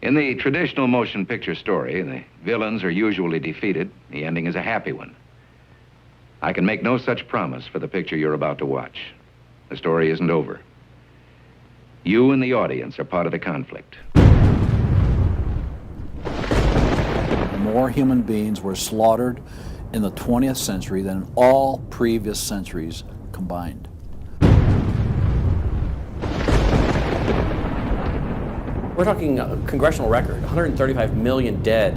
In the traditional motion picture story, the villains are usually defeated. The ending is a happy one. I can make no such promise for the picture you're about to watch. The story isn't over. You and the audience are part of the conflict. More human beings were slaughtered in the 20th century than in all previous centuries combined. We're talking a congressional record, 135 million dead.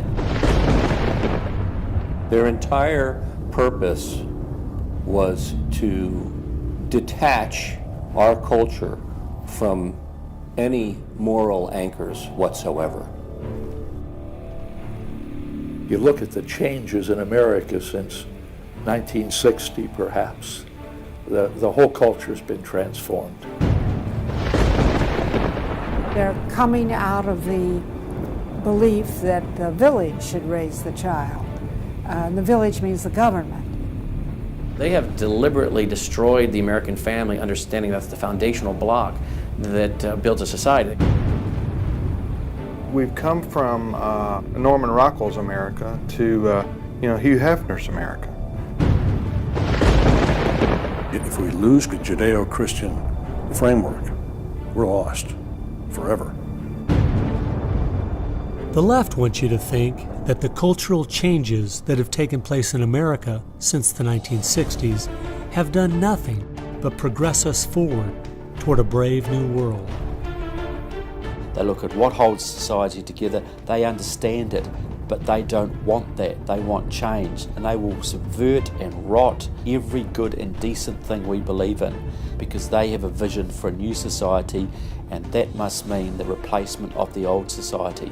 Their entire purpose was to detach our culture from any moral anchors whatsoever. You look at the changes in America since 1960, perhaps. The whole culture's been transformed. They're coming out of the belief that the village should raise the child. The village means the government. They have deliberately destroyed the American family, understanding that's the foundational block that builds a society. We've come from Norman Rockwell's America to Hugh Hefner's America. If we lose the Judeo-Christian framework, we're lost forever. The left wants you to think that the cultural changes that have taken place in America since the 1960s have done nothing but progress us forward toward a brave new world. They look at what holds society together, they understand it, but they don't want that. They want change, and they will subvert and rot every good and decent thing we believe in because they have a vision for a new society, and that must mean the replacement of the old society.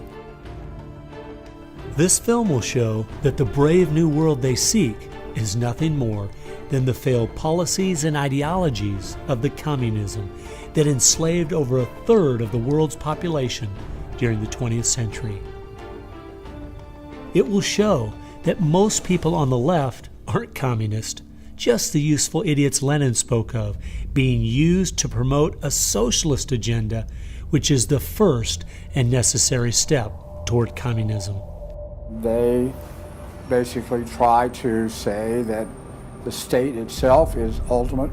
This film will show that the brave new world they seek is nothing more than the failed policies and ideologies of the communism that enslaved over 1/3 of the world's population during the 20th century. It will show that most people on the left aren't communist, just the useful idiots Lenin spoke of, being used to promote a socialist agenda, which is the first and necessary step toward communism. They basically try to say that the state itself is ultimate,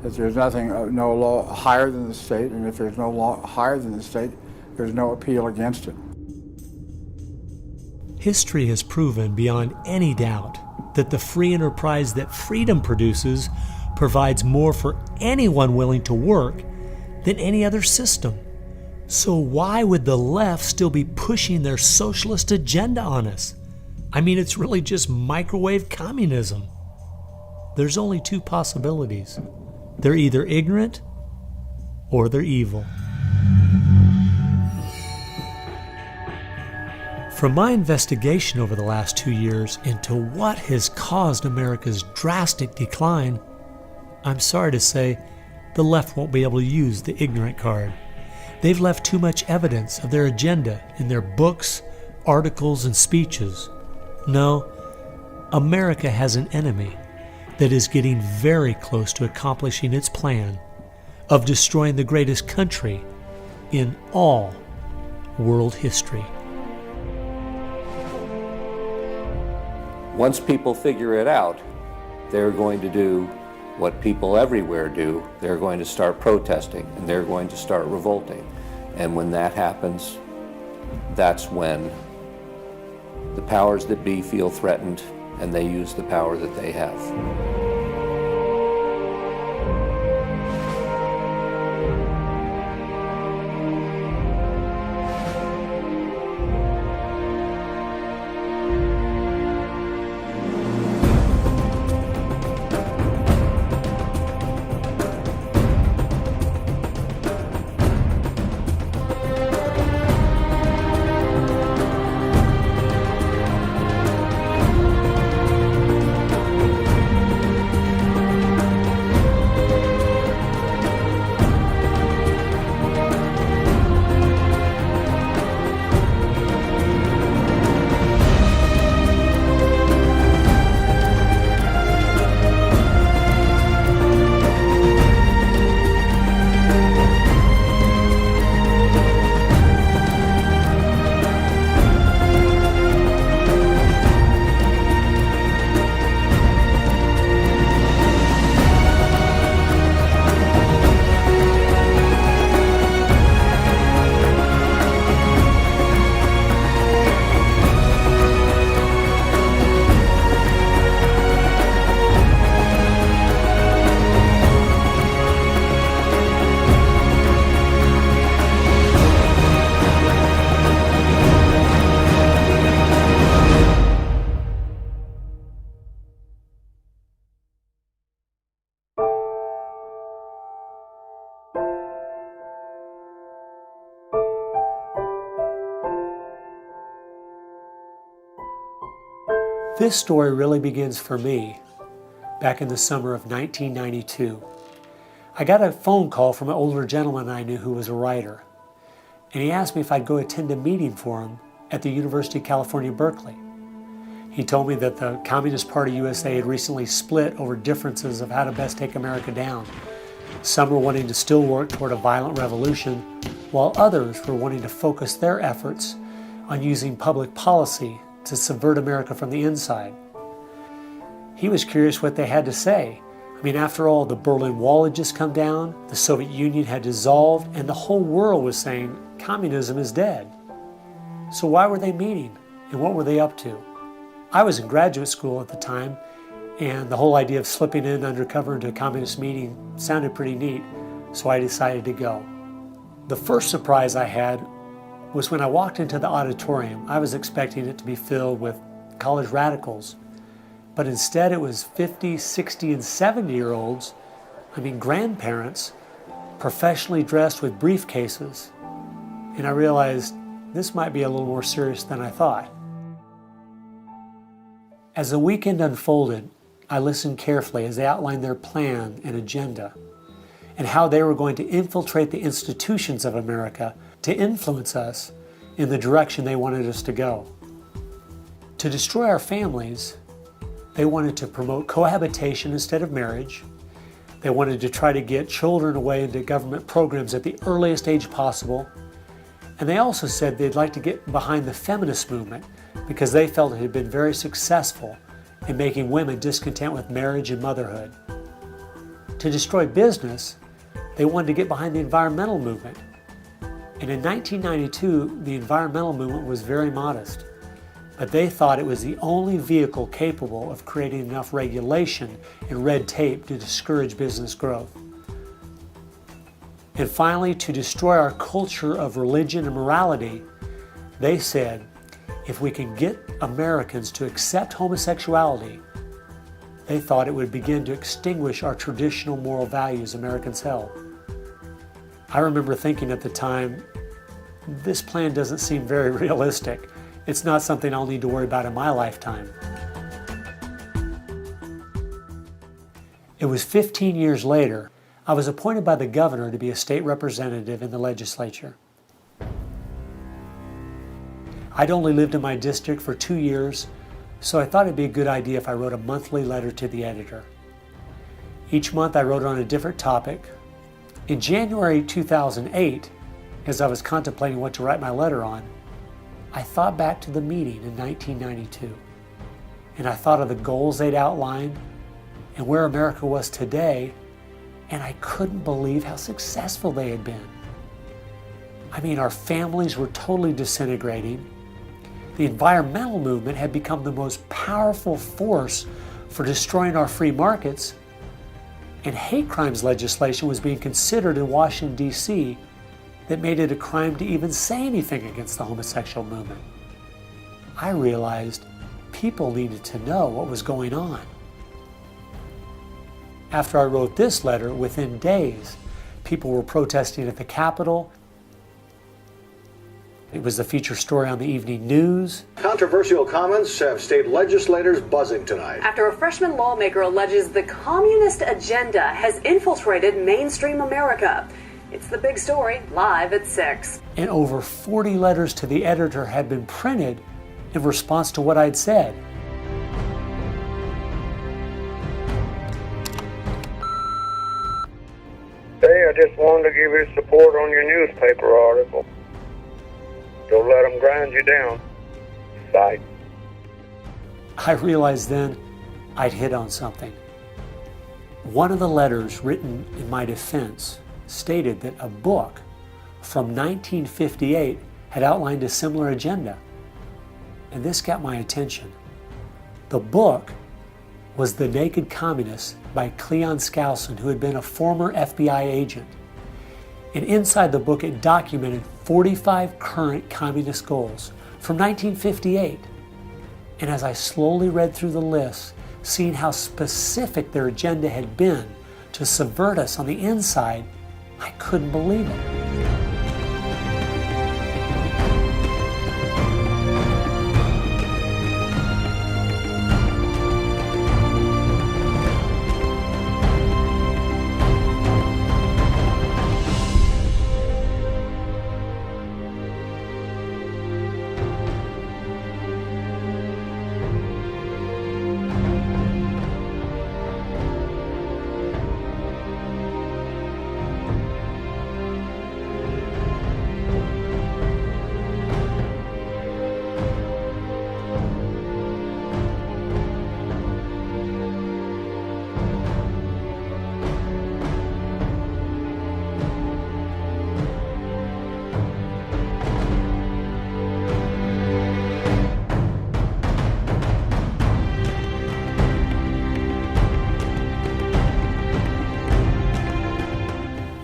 that there's nothing, no law higher than the state, and if there's no law higher than the state, there's no appeal against it. History has proven beyond any doubt that the free enterprise that freedom produces provides more for anyone willing to work than any other system. So why would the left still be pushing their socialist agenda on us? I mean, it's really just microwave communism. There's only two possibilities. They're either ignorant or they're evil. From my investigation over the last 2 years into what has caused America's drastic decline, I'm sorry to say the left won't be able to use the ignorant card. They've left too much evidence of their agenda in their books, articles, and speeches. No, America has an enemy that is getting very close to accomplishing its plan of destroying the greatest country in all world history. Once people figure it out, they're going to do what people everywhere do. They're going to start protesting, and they're going to start revolting. And when that happens, that's when the powers that be feel threatened, and they use the power that they have. This story really begins for me back in the summer of 1992. I got a phone call from an older gentleman I knew who was a writer, and he asked me if I'd go attend a meeting for him at the University of California, Berkeley. He told me that the Communist Party USA had recently split over differences of how to best take America down. Some were wanting to still work toward a violent revolution, while others were wanting to focus their efforts on using public policy to subvert America from the inside. He was curious what they had to say. I mean, after all, the Berlin Wall had just come down, the Soviet Union had dissolved, and the whole world was saying communism is dead. So why were they meeting, and what were they up to? I was in graduate school at the time, and the whole idea of slipping in undercover into a communist meeting sounded pretty neat, so I decided to go. The first surprise I had was when I walked into the auditorium. I was expecting it to be filled with college radicals, but instead it was 50, 60, and 70-year-olds, grandparents, professionally dressed with briefcases. And I realized this might be a little more serious than I thought. As the weekend unfolded, I listened carefully as they outlined their plan and agenda and how they were going to infiltrate the institutions of America to influence us in the direction they wanted us to go. To destroy our families, they wanted to promote cohabitation instead of marriage. They wanted to try to get children away into government programs at the earliest age possible. And they also said they'd like to get behind the feminist movement because they felt it had been very successful in making women discontent with marriage and motherhood. To destroy business, they wanted to get behind the environmental movement. And in 1992, the environmental movement was very modest, but they thought it was the only vehicle capable of creating enough regulation and red tape to discourage business growth. And finally, to destroy our culture of religion and morality, they said, if we can get Americans to accept homosexuality, they thought it would begin to extinguish our traditional moral values Americans held. I remember thinking at the time, this plan doesn't seem very realistic. It's not something I'll need to worry about in my lifetime. It was 15 years later, I was appointed by the governor to be a state representative in the legislature. I'd only lived in my district for 2 years, so I thought it'd be a good idea if I wrote a monthly letter to the editor. Each month I wrote on a different topic. In January 2008, as I was contemplating what to write my letter on, I thought back to the meeting in 1992, and I thought of the goals they'd outlined and where America was today, and I couldn't believe how successful they had been. Our families were totally disintegrating. The environmental movement had become the most powerful force for destroying our free markets, and hate crimes legislation was being considered in Washington, D.C. that made it a crime to even say anything against the homosexual movement. I realized people needed to know what was going on. After I wrote this letter, within days, people were protesting at the Capitol. It was the feature story on the evening news. Controversial comments have state legislators buzzing tonight. After a freshman lawmaker alleges the communist agenda has infiltrated mainstream America. It's the big story, live at 6. And over 40 letters to the editor had been printed in response to what I'd said. Hey, I just wanted to give you support on your newspaper article. Don't let them grind you down. Bye. I realized then I'd hit on something. One of the letters written in my defense stated that a book from 1958 had outlined a similar agenda. And this got my attention. The book was The Naked Communist by Cleon Skousen, who had been a former FBI agent. And inside the book, it documented 45 current communist goals from 1958. And as I slowly read through the list, seeing how specific their agenda had been to subvert us on the inside, I couldn't believe it.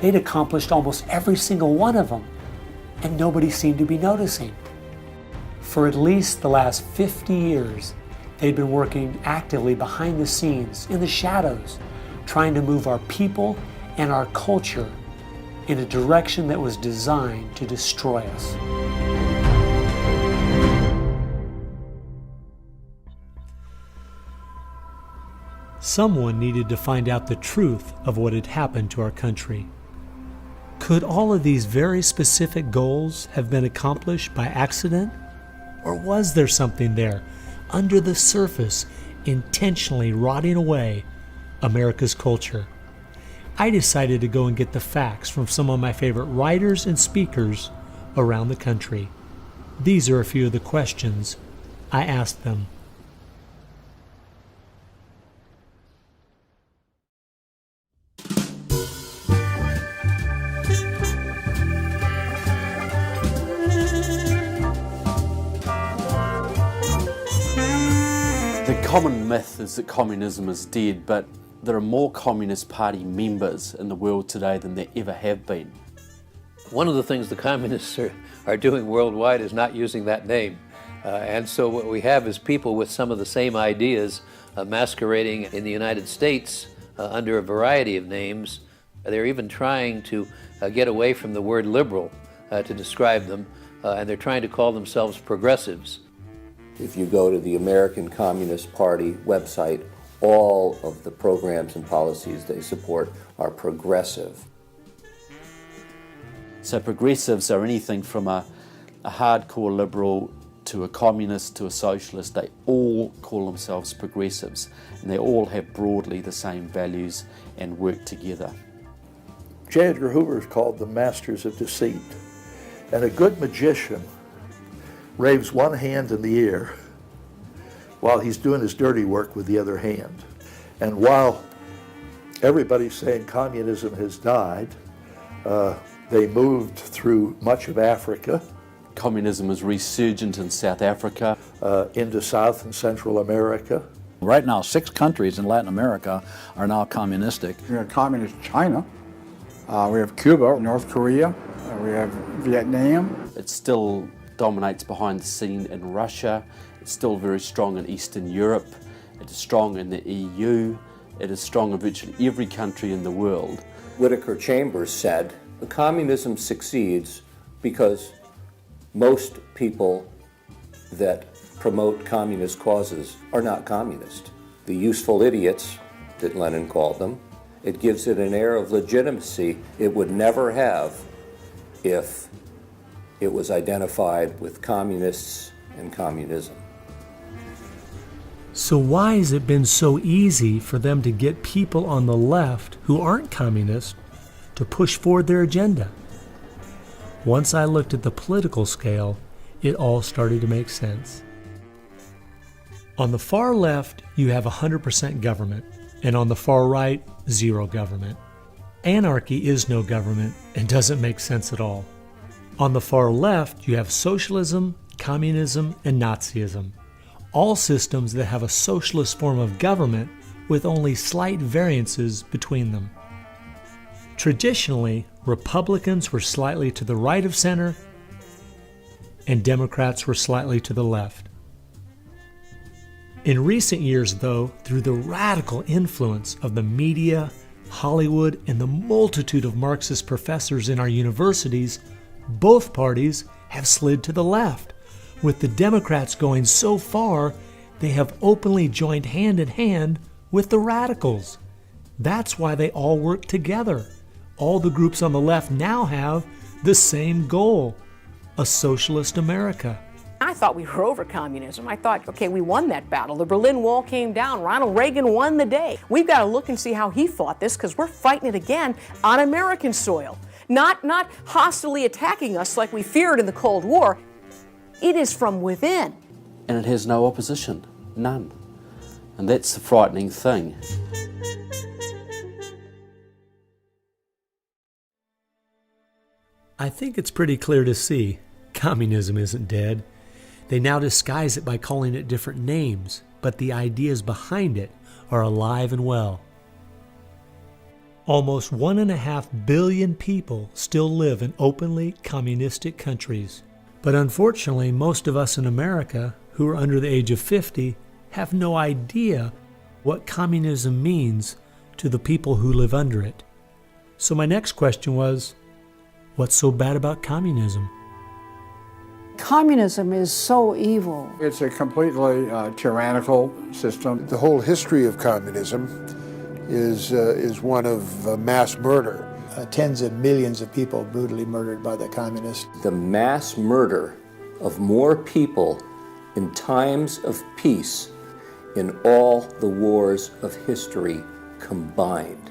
they'd accomplished almost every single one of them, and nobody seemed to be noticing. For at least the last 50 years, they'd been working actively behind the scenes, in the shadows, trying to move our people and our culture in a direction that was designed to destroy us. Someone needed to find out the truth of what had happened to our country. Could all of these very specific goals have been accomplished by accident? Or was there something there, under the surface, intentionally rotting away America's culture? I decided to go and get the facts from some of my favorite writers and speakers around the country. These are a few of the questions I asked them. The common myth is that communism is dead, but there are more Communist Party members in the world today than there ever have been. One of the things the communists are doing worldwide is not using that name. And so what we have is people with some of the same ideas masquerading in the United States under a variety of names. They're even trying to get away from the word liberal to describe them, and they're trying to call themselves progressives. If you go to the American Communist Party website, all of the programs and policies they support are progressive. So progressives are anything from a hardcore liberal to a communist to a socialist. They all call themselves progressives, and they all have broadly the same values and work together. J. Edgar Hoover is called the masters of deceit. And a good magician raves one hand in the air while he's doing his dirty work with the other hand. And while everybody's saying communism has died, they moved through much of Africa. Communism is resurgent in South Africa. Into South and Central America. Right now, 6 countries in Latin America are now communistic. We have communist China, we have Cuba, North Korea, we have Vietnam. It still dominates behind the scene in Russia. It's still very strong in Eastern Europe. It is strong in the EU. It is strong in virtually every country in the world. Whittaker Chambers said, the communism succeeds because most people that promote communist causes are not communist. The useful idiots, that Lenin called them, it gives it an air of legitimacy it would never have if it was identified with communists and communism. So why has it been so easy for them to get people on the left who aren't communists to push forward their agenda? Once I looked at the political scale, it all started to make sense. On the far left, you have 100% government, and on the far right, zero government. Anarchy is no government and doesn't make sense at all. On the far left, you have socialism, communism, and Nazism, all systems that have a socialist form of government with only slight variances between them. Traditionally, Republicans were slightly to the right of center, and Democrats were slightly to the left. In recent years, though, through the radical influence of the media, Hollywood, and the multitude of Marxist professors in our universities, both parties have slid to the left, with the Democrats going so far they have openly joined hand in hand with the radicals. That's why they all work together. All the groups on the left now have the same goal, a socialist America. I thought we were over communism. I thought, okay, we won that battle. The Berlin Wall came down. Ronald Reagan won the day. We've got to look and see how he fought this, because we're fighting it again on American soil. Not hostilely attacking us like we feared in the Cold War. It is from within. And it has no opposition, none. And that's the frightening thing. I think it's pretty clear to see communism isn't dead. They now disguise it by calling it different names, but the ideas behind it are alive and well. Almost 1.5 billion people still live in openly communistic countries. But unfortunately, most of us in America who are under the age of 50 have no idea what communism means to the people who live under it. So my next question was, what's so bad about communism? Communism is so evil. It's a completely tyrannical system. The whole history of communism is one of mass murder. Tens of millions of people brutally murdered by the communists. The mass murder of more people in times of peace in all the wars of history combined.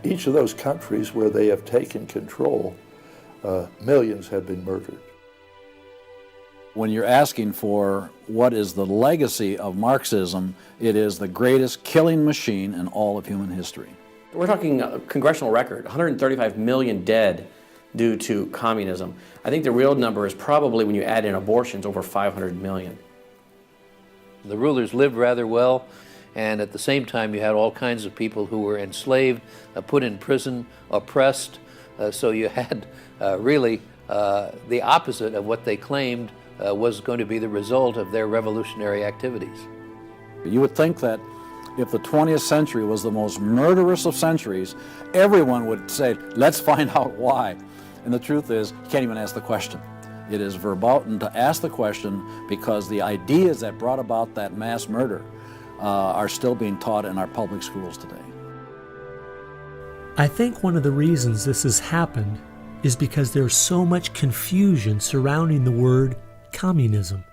Each of those countries where they have taken control, millions have been murdered. When you're asking for what is the legacy of Marxism, it is the greatest killing machine in all of human history. We're talking a congressional record, 135 million dead due to communism. I think the real number is probably, when you add in abortions, over 500 million. The rulers lived rather well, and at the same time you had all kinds of people who were enslaved, put in prison, oppressed, so you had really the opposite of what they claimed was going to be the result of their revolutionary activities. You would think that if the 20th century was the most murderous of centuries, everyone would say, let's find out why. And the truth is, you can't even ask the question. It is verboten to ask the question because the ideas that brought about that mass murder are still being taught in our public schools today. I think one of the reasons this has happened is because there's so much confusion surrounding the word communism.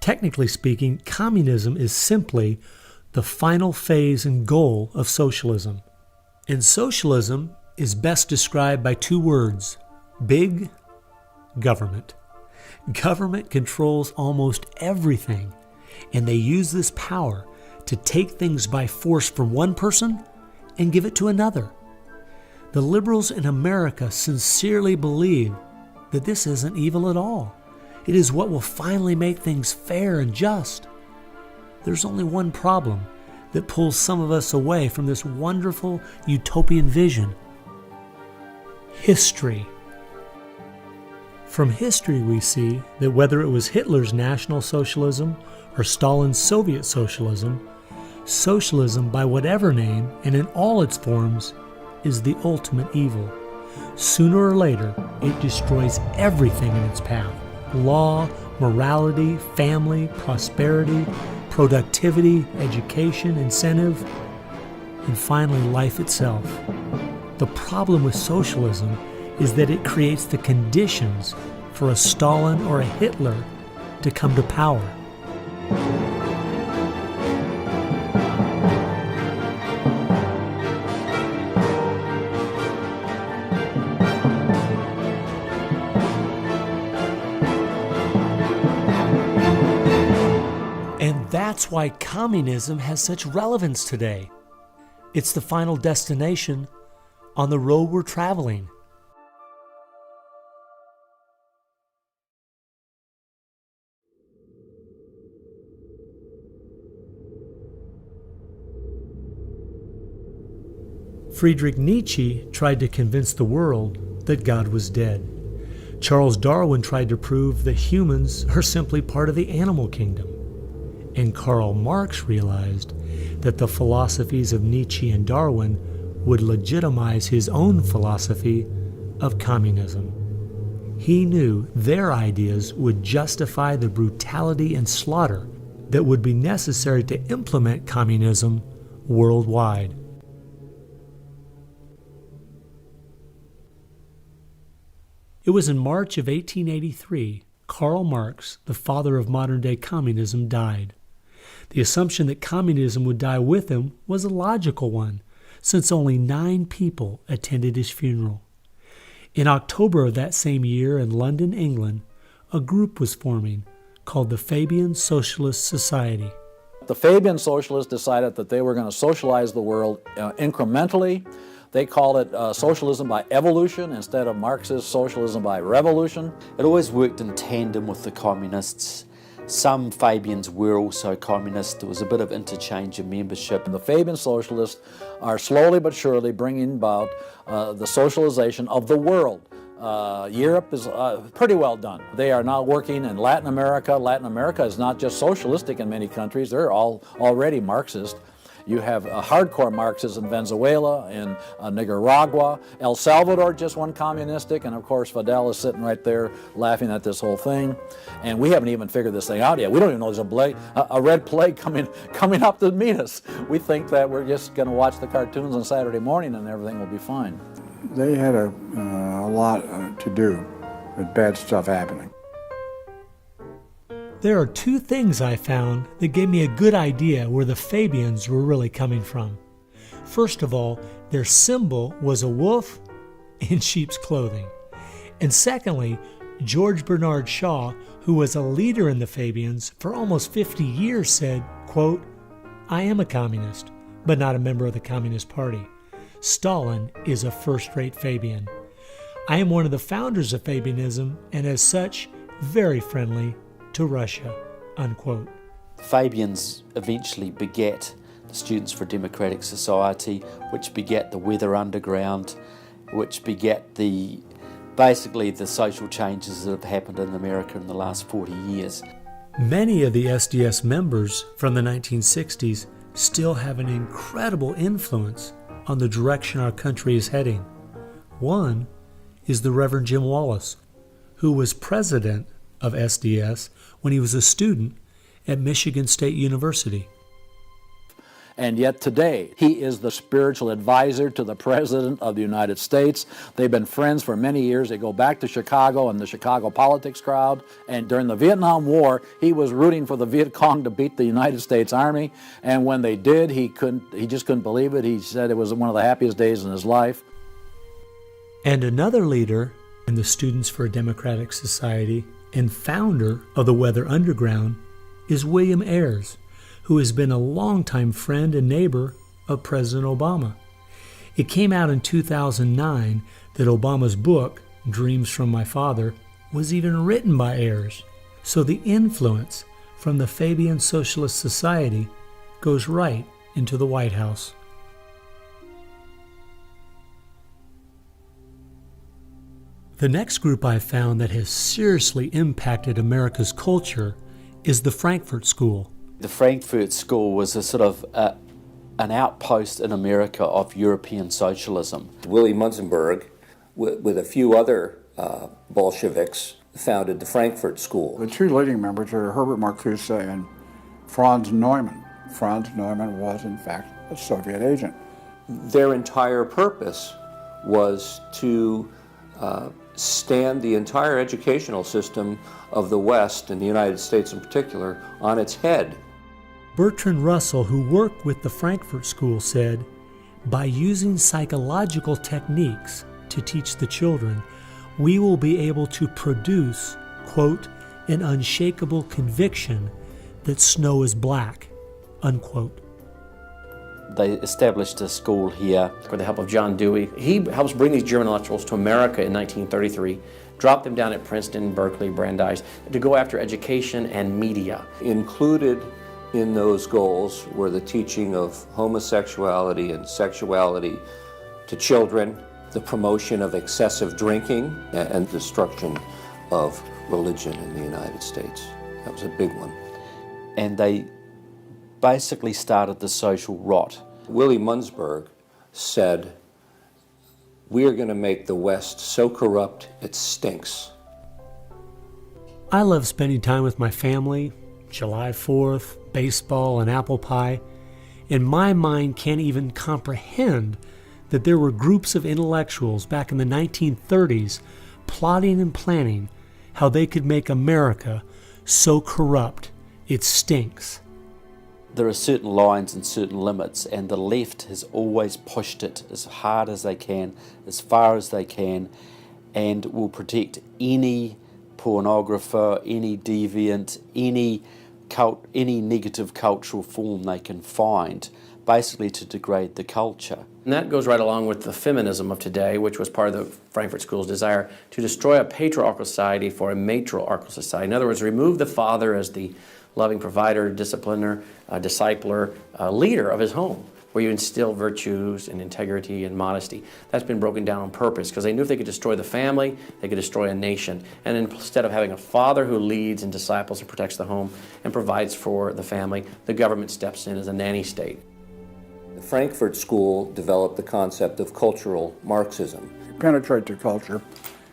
Technically speaking, communism is simply the final phase and goal of socialism. And socialism is best described by two words: big government. Government controls almost everything, and they use this power to take things by force from one person and give it to another. The liberals in America sincerely believe that this isn't evil at all. It is what will finally make things fair and just. There's only one problem that pulls some of us away from this wonderful utopian vision: history. From history we see that whether it was Hitler's National Socialism or Stalin's Soviet Socialism, socialism by whatever name and in all its forms is the ultimate evil. Sooner or later, it destroys everything in its path: law, morality, family, prosperity, productivity, education, incentive, and finally life itself. The problem with socialism is that it creates the conditions for a Stalin or a Hitler to come to power. That's why communism has such relevance today. It's the final destination on the road we're traveling. Friedrich Nietzsche tried to convince the world that God was dead. Charles Darwin tried to prove that humans are simply part of the animal kingdom. And Karl Marx realized that the philosophies of Nietzsche and Darwin would legitimize his own philosophy of communism. He knew their ideas would justify the brutality and slaughter that would be necessary to implement communism worldwide. It was in March of 1883, Karl Marx, the father of modern-day communism, died. The assumption that communism would die with him was a logical one, since only 9 people attended his funeral. In October of that same year in London, England, a group was forming called the Fabian Socialist Society. The Fabian Socialists decided that they were going to socialize the world incrementally. They called it socialism by evolution instead of Marxist socialism by revolution. It always worked in tandem with the communists. Some Fabians were also communist. There was a bit of interchange of membership. The Fabian socialists are slowly but surely bringing about the socialization of the world. Europe is pretty well done. They are now working in Latin America. Latin America is not just socialistic in many countries, they're all already Marxist. You have hardcore Marxists in Venezuela, in Nicaragua. El Salvador just went communistic, and of course Fidel is sitting right there laughing at this whole thing. And we haven't even figured this thing out yet. We don't even know there's a red plague coming up to meet us. We think that we're just going to watch the cartoons on Saturday morning and everything will be fine. They had a lot to do with bad stuff happening. There are two things I found that gave me a good idea where the Fabians were really coming from. First of all, their symbol was a wolf in sheep's clothing. And secondly, George Bernard Shaw, who was a leader in the Fabians for almost 50 years, said, quote, "I am a communist, but not a member of the Communist Party. Stalin is a first-rate Fabian. I am one of the founders of Fabianism and as such, very friendly to Russia," unquote. Fabians eventually begat the Students for a Democratic Society, which begat the Weather Underground, which begat basically the social changes that have happened in America in the last 40 years. Many of the SDS members from the 1960s still have an incredible influence on the direction our country is heading. One is the Reverend Jim Wallace, who was president of SDS when he was a student at Michigan State University. And yet today, he is the spiritual advisor to the President of the United States. They've been friends for many years. They go back to Chicago and the Chicago politics crowd. And during the Vietnam War, he was rooting for the Viet Cong to beat the United States Army. And when they did, he just couldn't believe it. He said it was one of the happiest days in his life. And another leader in the Students for a Democratic Society and founder of the Weather Underground is William Ayers, who has been a longtime friend and neighbor of President Obama. It came out in 2009 that Obama's book, Dreams from My Father, was even written by Ayers. So the influence from the Fabian Socialist Society goes right into the White House. The next group I found that has seriously impacted America's culture is the Frankfurt School. The Frankfurt School was a sort of an outpost in America of European socialism. Willy Munzenberg, with a few other Bolsheviks, founded the Frankfurt School. The two leading members are Herbert Marcuse and Franz Neumann. Franz Neumann was, in fact, a Soviet agent. Their entire purpose was to stand the entire educational system of the West, and the United States in particular, on its head. Bertrand Russell, who worked with the Frankfurt School, said, "By using psychological techniques to teach the children, we will be able to produce, quote, an unshakable conviction that snow is black," unquote. They established a school here. With the help of John Dewey. He helps bring these German intellectuals to America in 1933, drop them down at Princeton, Berkeley, Brandeis, to go after education and media. Included in those goals were the teaching of homosexuality and sexuality to children, the promotion of excessive drinking, and destruction of religion in the United States. That was a big one. And they basically started the social rot. Willy Munzenberg said, "We are going to make the West so corrupt it stinks." I love spending time with my family, July 4th, baseball, and apple pie, and my mind can't even comprehend that there were groups of intellectuals back in the 1930s plotting and planning how they could make America so corrupt it stinks. There are certain lines and certain limits, and the left has always pushed it as hard as they can, as far as they can, and will protect any pornographer, any deviant, any any negative cultural form they can find, basically to degrade the culture. And that goes right along with the feminism of today, which was part of the Frankfurt School's desire to destroy a patriarchal society for a matriarchal society. In other words, remove the father as the loving provider, discipliner, discipler, leader of his home, where you instill virtues and integrity and modesty. That's been broken down on purpose because they knew if they could destroy the family, they could destroy a nation. And instead of having a father who leads and disciples and protects the home and provides for the family, the government steps in as a nanny state. The Frankfurt School developed the concept of cultural Marxism. Penetrate the culture,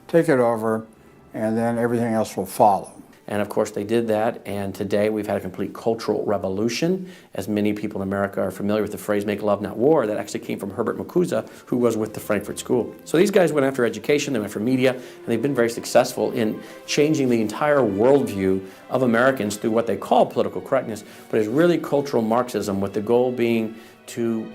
take it over, and then everything else will follow. And of course they did that, and today we've had a complete cultural revolution. As many people in America are familiar with the phrase "make love, not war," that actually came from Herbert Marcuse, who was with the Frankfurt School. So these guys went after education, they went for media, and they've been very successful in changing the entire worldview of Americans through what they call political correctness, but it's really cultural Marxism, with the goal being to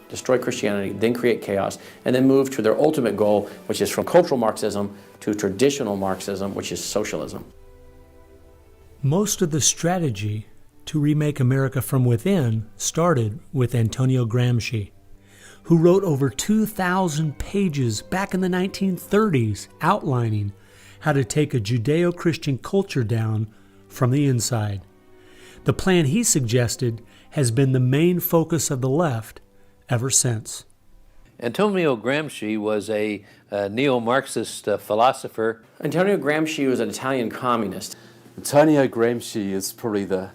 destroy Christianity, then create chaos, and then move to their ultimate goal, which is from cultural Marxism to traditional Marxism, which is socialism. Most of the strategy to remake America from within started with Antonio Gramsci, who wrote over 2,000 pages back in the 1930s outlining how to take a Judeo-Christian culture down from the inside. The plan he suggested has been the main focus of the left ever since. Antonio Gramsci was a neo-Marxist philosopher. Antonio Gramsci was an Italian communist. Antonio Gramsci is probably the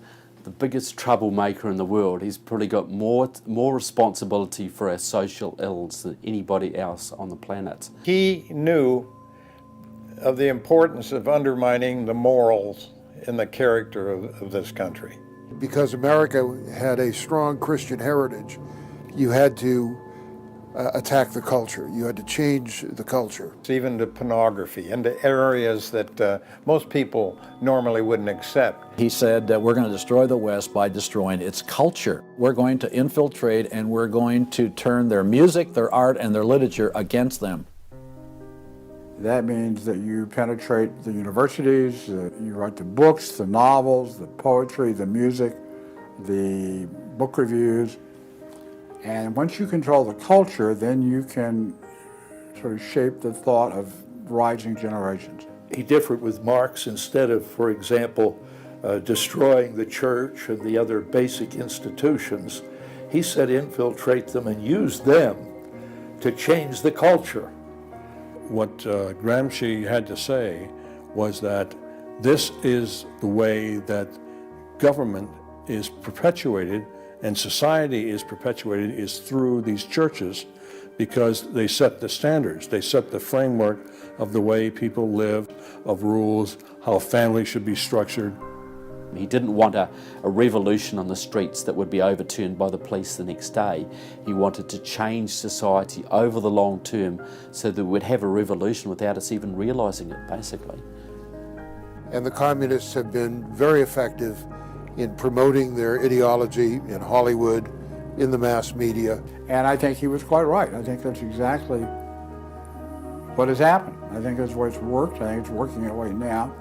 biggest troublemaker in the world. He's probably got more responsibility for our social ills than anybody else on the planet. He knew of the importance of undermining the morals and the character of this country. Because America had a strong Christian heritage, you had to attack the culture. You had to change the culture. Even to pornography, into areas that most people normally wouldn't accept. He said that we're going to destroy the West by destroying its culture. We're going to infiltrate and we're going to turn their music, their art, and their literature against them. That means that you penetrate the universities, you write the books, the novels, the poetry, the music, the book reviews. And once you control the culture, then you can sort of shape the thought of rising generations. He differed with Marx. Instead of, for example, destroying the church and the other basic institutions, he said infiltrate them and use them to change the culture. What Gramsci had to say was that this is the way that government is perpetuated and society is perpetuated is through these churches, because they set the standards, they set the framework of the way people live, of rules, how a family should be structured. He didn't want a revolution on the streets that would be overturned by the police the next day. He wanted to change society over the long term so that we'd have a revolution without us even realizing it, basically. And the communists have been very effective in promoting their ideology in Hollywood, in the mass media. And I think he was quite right. I think that's exactly what has happened. I think that's where it's worked. I think it's working that way now.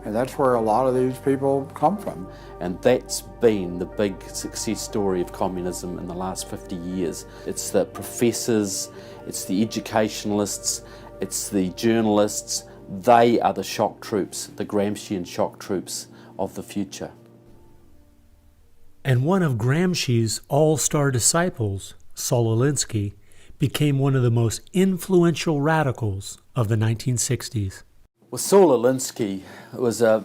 And that's where a lot of these people come from. And that's been the big success story of communism in the last 50 years. It's the professors, it's the educationalists, it's the journalists. They are the shock troops, the Gramscian shock troops of the future. And one of Gramsci's all-star disciples, Saul Alinsky, became one of the most influential radicals of the 1960s. Well, Saul Alinsky was a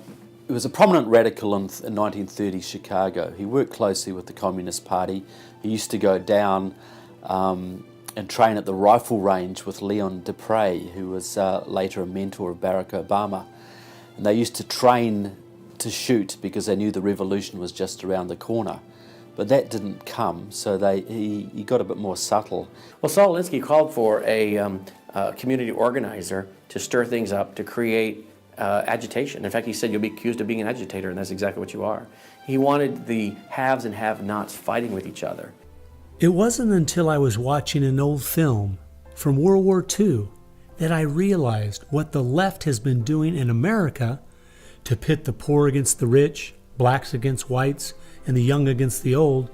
prominent radical in 1930s Chicago. He worked closely with the Communist Party. He used to go down and train at the rifle range with Leon Dupre, who was later a mentor of Barack Obama. And they used to train to shoot because they knew the revolution was just around the corner. But that didn't come, so he got a bit more subtle. Well, Saul Alinsky called for a community organizer to stir things up, to create agitation. In fact, he said, you'll be accused of being an agitator, and that's exactly what you are. He wanted the haves and have-nots fighting with each other. It wasn't until I was watching an old film from World War II that I realized what the left has been doing in America to pit the poor against the rich, blacks against whites and the young against the old,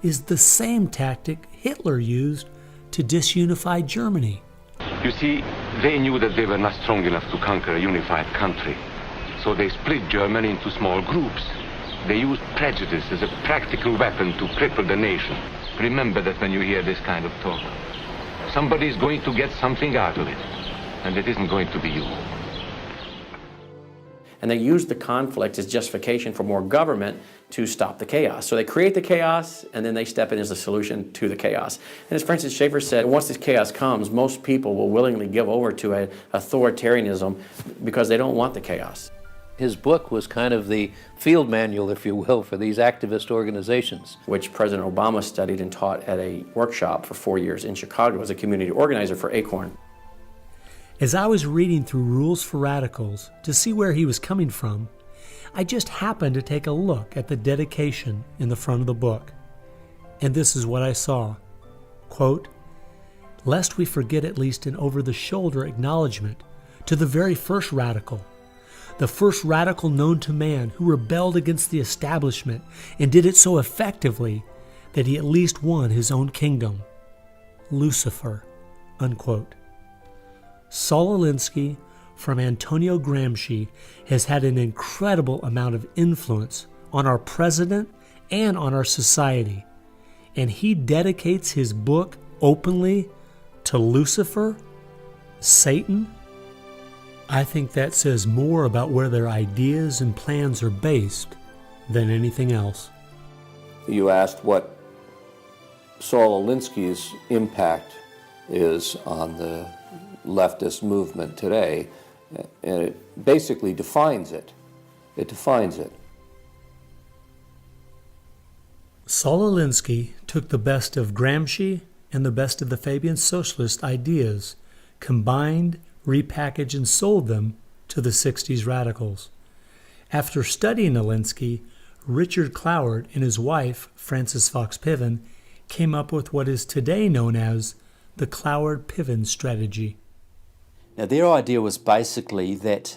is the same tactic Hitler used to disunify Germany. You see, they knew that they were not strong enough to conquer a unified country. So they split Germany into small groups. They used prejudice as a practical weapon to cripple the nation. Remember that when you hear this kind of talk. Somebody's going to get something out of it, and it isn't going to be you. And they use the conflict as justification for more government to stop the chaos. So they create the chaos, and then they step in as a solution to the chaos. And as Francis Schaeffer said, once this chaos comes, most people will willingly give over to an authoritarianism because they don't want the chaos. His book was kind of the field manual, if you will, for these activist organizations. Which President Obama studied and taught at a workshop for 4 years in Chicago as a community organizer for ACORN. As I was reading through Rules for Radicals to see where he was coming from, I just happened to take a look at the dedication in the front of the book. And this is what I saw. Quote, "Lest we forget at least an over-the-shoulder acknowledgement to the very first radical, the first radical known to man who rebelled against the establishment and did it so effectively that he at least won his own kingdom. Lucifer." Unquote. Saul Alinsky from Antonio Gramsci has had an incredible amount of influence on our president and on our society, and he dedicates his book openly to Lucifer, Satan. I think that says more about where their ideas and plans are based than anything else. You asked what Saul Alinsky's impact is on the leftist movement today, and it basically defines it. It defines it. Saul Alinsky took the best of Gramsci and the best of the Fabian socialist ideas, combined, repackaged, and sold them to the 60s radicals. After studying Alinsky, Richard Cloward and his wife, Frances Fox Piven, came up with what is today known as the Cloward-Piven strategy. Now, their idea was basically that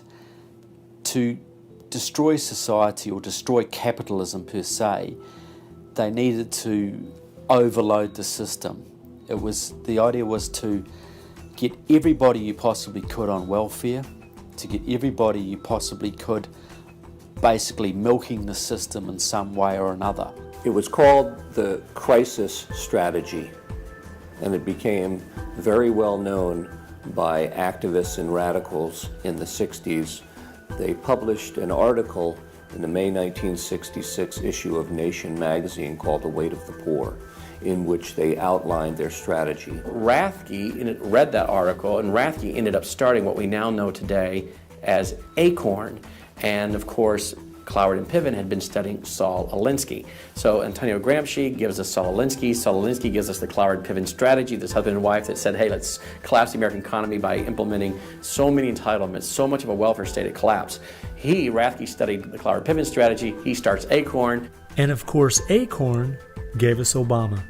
to destroy society or destroy capitalism per se, they needed to overload the system. The idea was to get everybody you possibly could on welfare, to get everybody you possibly could basically milking the system in some way or another. It was called the crisis strategy, and it became very well known by activists and radicals in the 60s. They published an article in the May 1966 issue of Nation magazine called The Weight of the Poor, in which they outlined their strategy. Rathke read that article, and Rathke ended up starting what we now know today as ACORN. And of course, Cloward and Piven had been studying Saul Alinsky. So Antonio Gramsci gives us Saul Alinsky. Saul Alinsky gives us the Cloward-Piven strategy, this husband and wife that said, hey, let's collapse the American economy by implementing so many entitlements, so much of a welfare state at collapse. Rathke studied the Cloward-Piven strategy. He starts ACORN. And of course, ACORN gave us Obama.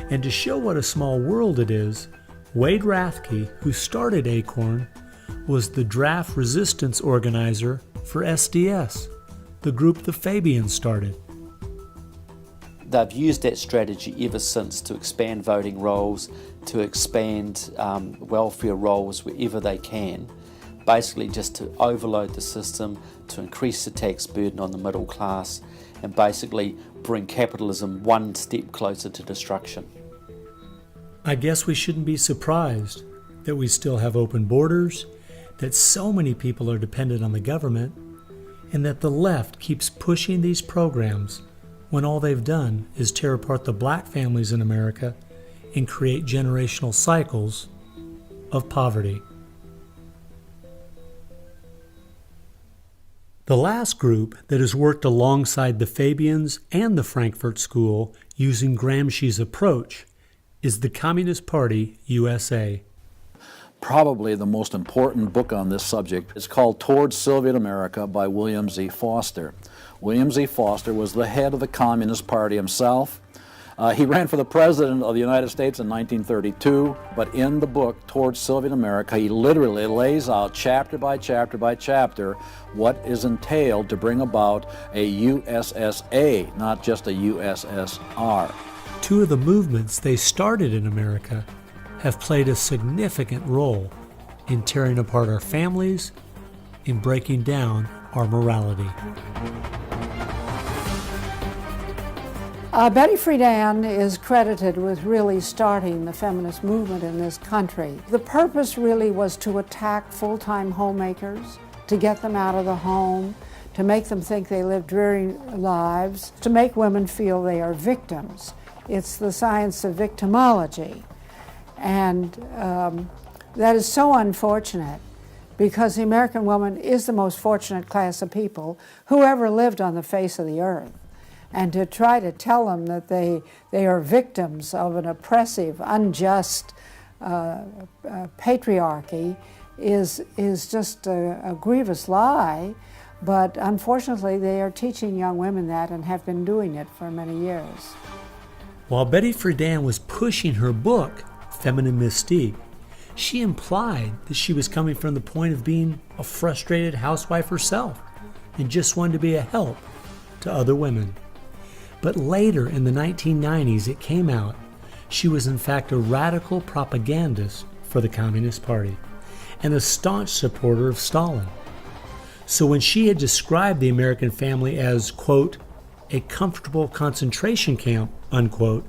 And to show what a small world it is, Wade Rathke, who started ACORN, was the draft resistance organizer for SDS, the group the Fabians started. They've used that strategy ever since to expand voting rolls, to expand welfare rolls wherever they can, basically just to overload the system, to increase the tax burden on the middle class, and basically bring capitalism one step closer to destruction. I guess we shouldn't be surprised that we still have open borders, that so many people are dependent on the government, and that the left keeps pushing these programs when all they've done is tear apart the black families in America and create generational cycles of poverty. The last group that has worked alongside the Fabians and the Frankfurt School using Gramsci's approach is the Communist Party USA. Probably the most important book on this subject is called Towards Soviet America by William Z. Foster. William Z. Foster was the head of the Communist Party himself. He ran for the President of the United States in 1932, but in the book, Towards Sylvan America, he literally lays out chapter by chapter by chapter what is entailed to bring about a USSA, not just a USSR. Two of the movements they started in America have played a significant role in tearing apart our families, in breaking down our morality. Betty Friedan is credited with really starting the feminist movement in this country. The purpose really was to attack full-time homemakers, to get them out of the home, to make them think they live dreary lives, to make women feel they are victims. It's the science of victimology. And that is so unfortunate, because the American woman is the most fortunate class of people who ever lived on the face of the earth. And to try to tell them that they are victims of an oppressive, unjust patriarchy is just a grievous lie. But unfortunately, they are teaching young women that and have been doing it for many years. While Betty Friedan was pushing her book, Feminine Mystique, she implied that she was coming from the point of being a frustrated housewife herself and just wanted to be a help to other women. But later in the 1990s, it came out she was in fact a radical propagandist for the Communist Party and a staunch supporter of Stalin. So when she had described the American family as, quote, a comfortable concentration camp, unquote,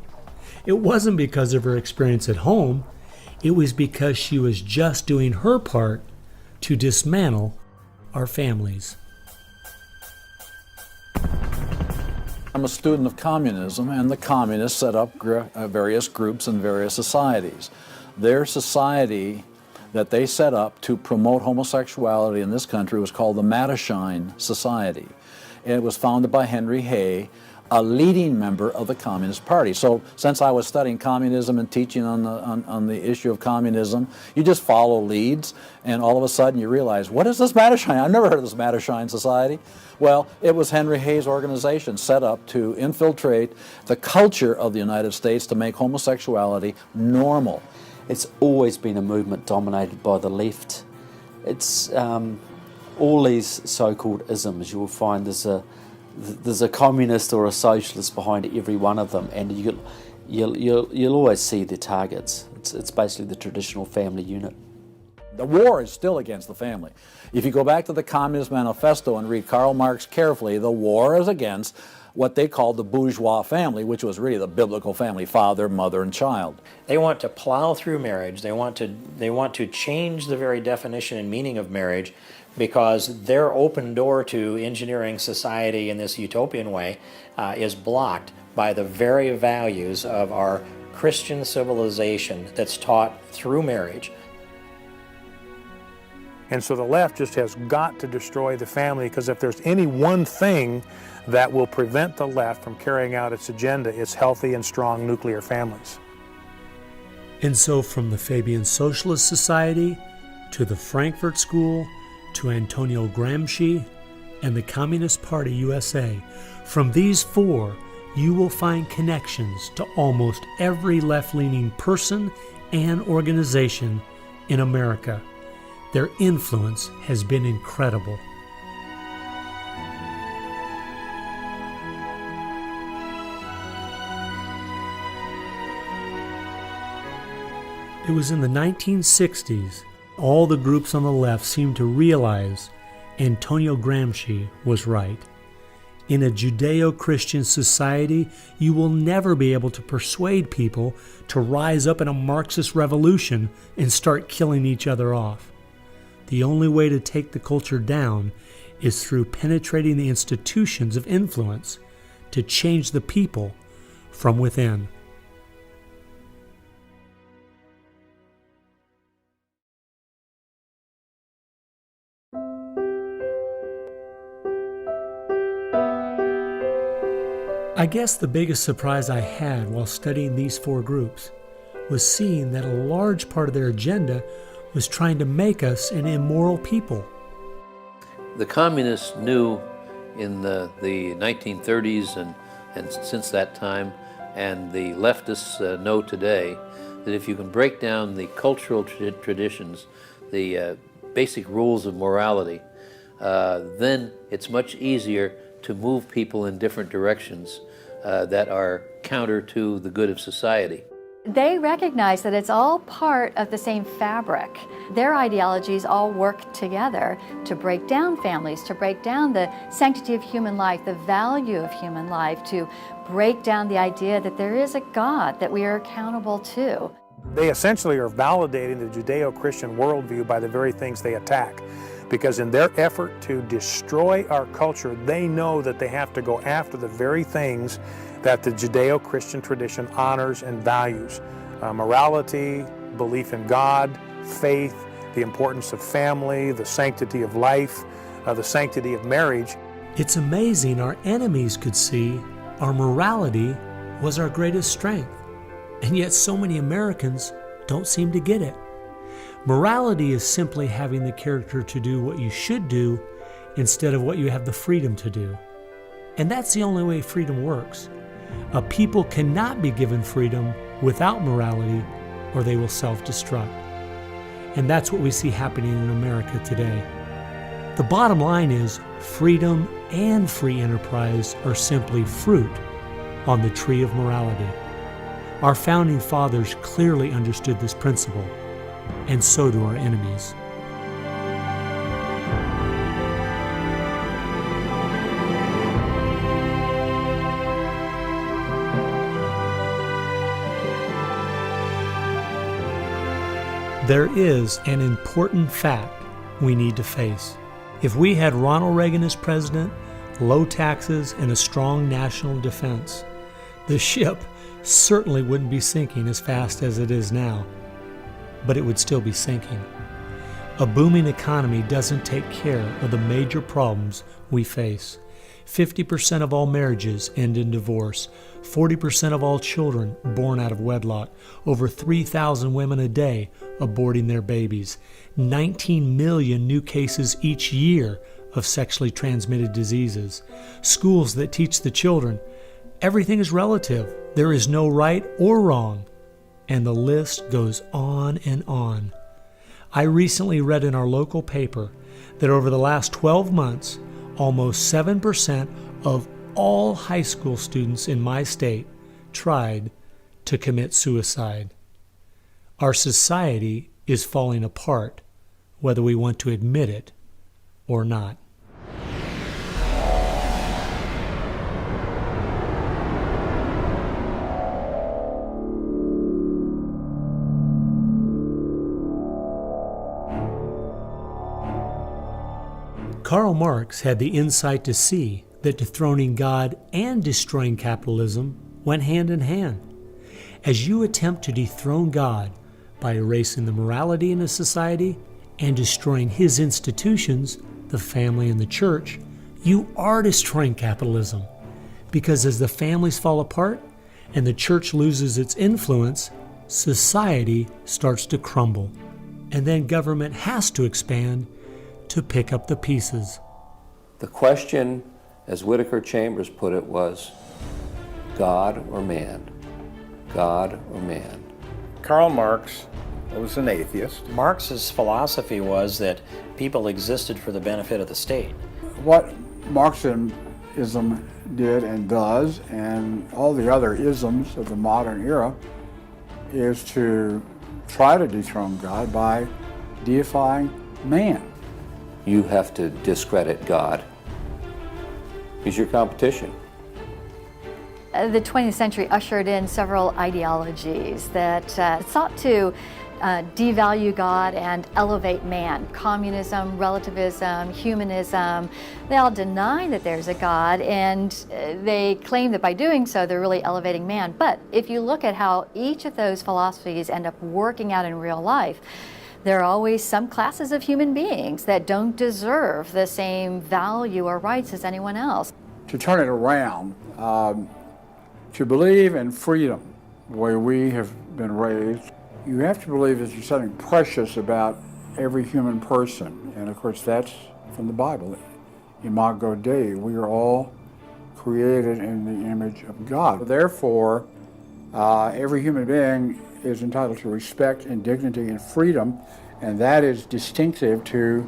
it wasn't because of her experience at home. It was because she was just doing her part to dismantle our families. I'm a student of communism, and the communists set up various groups and various societies. Their society that they set up to promote homosexuality in this country was called the Mattachine Society. And it was founded by Henry Hay, a leading member of the Communist Party. So since I was studying communism and teaching on the issue of communism, you just follow leads, and all of a sudden you realize, what is this Mattachine? I've never heard of this Mattachine Society. Well, it was Henry Hay's organization set up to infiltrate the culture of the United States to make homosexuality normal. It's always been a movement dominated by the left. It's all these so-called isms. You will find there's a communist or a socialist behind every one of them, and you'll always see their targets. It's basically the traditional family unit. The war is still against the family. If you go back to the Communist Manifesto and read Karl Marx carefully, the war is against what they called the bourgeois family, which was really the biblical family, father, mother, and child. They want to plow through marriage. They want to change the very definition and meaning of marriage, because their open door to engineering society in this utopian way is blocked by the very values of our Christian civilization that's taught through marriage. And so the left just has got to destroy the family, because if there's any one thing that will prevent the left from carrying out its agenda, it's healthy and strong nuclear families. And so from the Fabian Socialist Society to the Frankfurt School to Antonio Gramsci and the Communist Party USA, from these four you will find connections to almost every left-leaning person and organization in America. Their influence has been incredible. It was in the 1960s, all the groups on the left seemed to realize Antonio Gramsci was right. In a Judeo-Christian society, you will never be able to persuade people to rise up in a Marxist revolution and start killing each other off. The only way to take the culture down is through penetrating the institutions of influence to change the people from within. I guess the biggest surprise I had while studying these four groups was seeing that a large part of their agenda was trying to make us an immoral people. The communists knew in the 1930s and since that time And the leftists know today that if you can break down the cultural traditions, the basic rules of morality, then it's much easier to move people in different directions that are counter to the good of society. They recognize that it's all part of the same fabric. Their ideologies all work together to break down families, to break down the sanctity of human life, the value of human life, to break down the idea that there is a God that we are accountable to. They essentially are validating the Judeo-Christian worldview by the very things they attack. Because in their effort to destroy our culture, they know that they have to go after the very things that the Judeo-Christian tradition honors and values. Morality, belief in God, faith, the importance of family, the sanctity of life, the sanctity of marriage. It's amazing our enemies could see our morality was our greatest strength, and yet so many Americans don't seem to get it. Morality is simply having the character to do what you should do instead of what you have the freedom to do. And that's the only way freedom works. A people cannot be given freedom without morality, or they will self-destruct. And that's what we see happening in America today. The bottom line is freedom and free enterprise are simply fruit on the tree of morality. Our founding fathers clearly understood this principle, and so do our enemies. There is an important fact we need to face. If we had Ronald Reagan as president, low taxes, and a strong national defense, the ship certainly wouldn't be sinking as fast as it is now, but it would still be sinking. A booming economy doesn't take care of the major problems we face. 50% of all marriages end in divorce. 40% of all children born out of wedlock. Over 3,000 women a day aborting their babies. 19 million new cases each year of sexually transmitted diseases. Schools that teach the children everything is relative. There is no right or wrong. And the list goes on and on. I recently read in our local paper that over the last 12 months, almost 7% of all high school students in my state tried to commit suicide. Our society is falling apart, whether we want to admit it or not. Karl Marx had the insight to see that dethroning God and destroying capitalism went hand in hand. As you attempt to dethrone God by erasing the morality in a society and destroying his institutions, the family and the church, you are destroying capitalism. Because as the families fall apart and the church loses its influence, society starts to crumble. And then government has to expand to pick up the pieces. The question, as Whittaker Chambers put it, was God or man? God or man? Karl Marx was an atheist. Marx's philosophy was that people existed for the benefit of the state. What Marxism did and does, and all the other isms of the modern era, is to try to dethrone God by deifying man. You have to discredit God. He's your competition. The 20th century ushered in several ideologies that sought to devalue God and elevate man. Communism, relativism, humanism, they all deny that there's a God, and they claim that by doing so they're really elevating man. But if you look at how each of those philosophies end up working out in real life, there are always some classes of human beings that don't deserve the same value or rights as anyone else. To turn it around, to believe in freedom, the way we have been raised, you have to believe that there's something precious about every human person. And of course, that's from the Bible. Imago Dei, we are all created in the image of God. Therefore, Every human being is entitled to respect and dignity and freedom, and that is distinctive to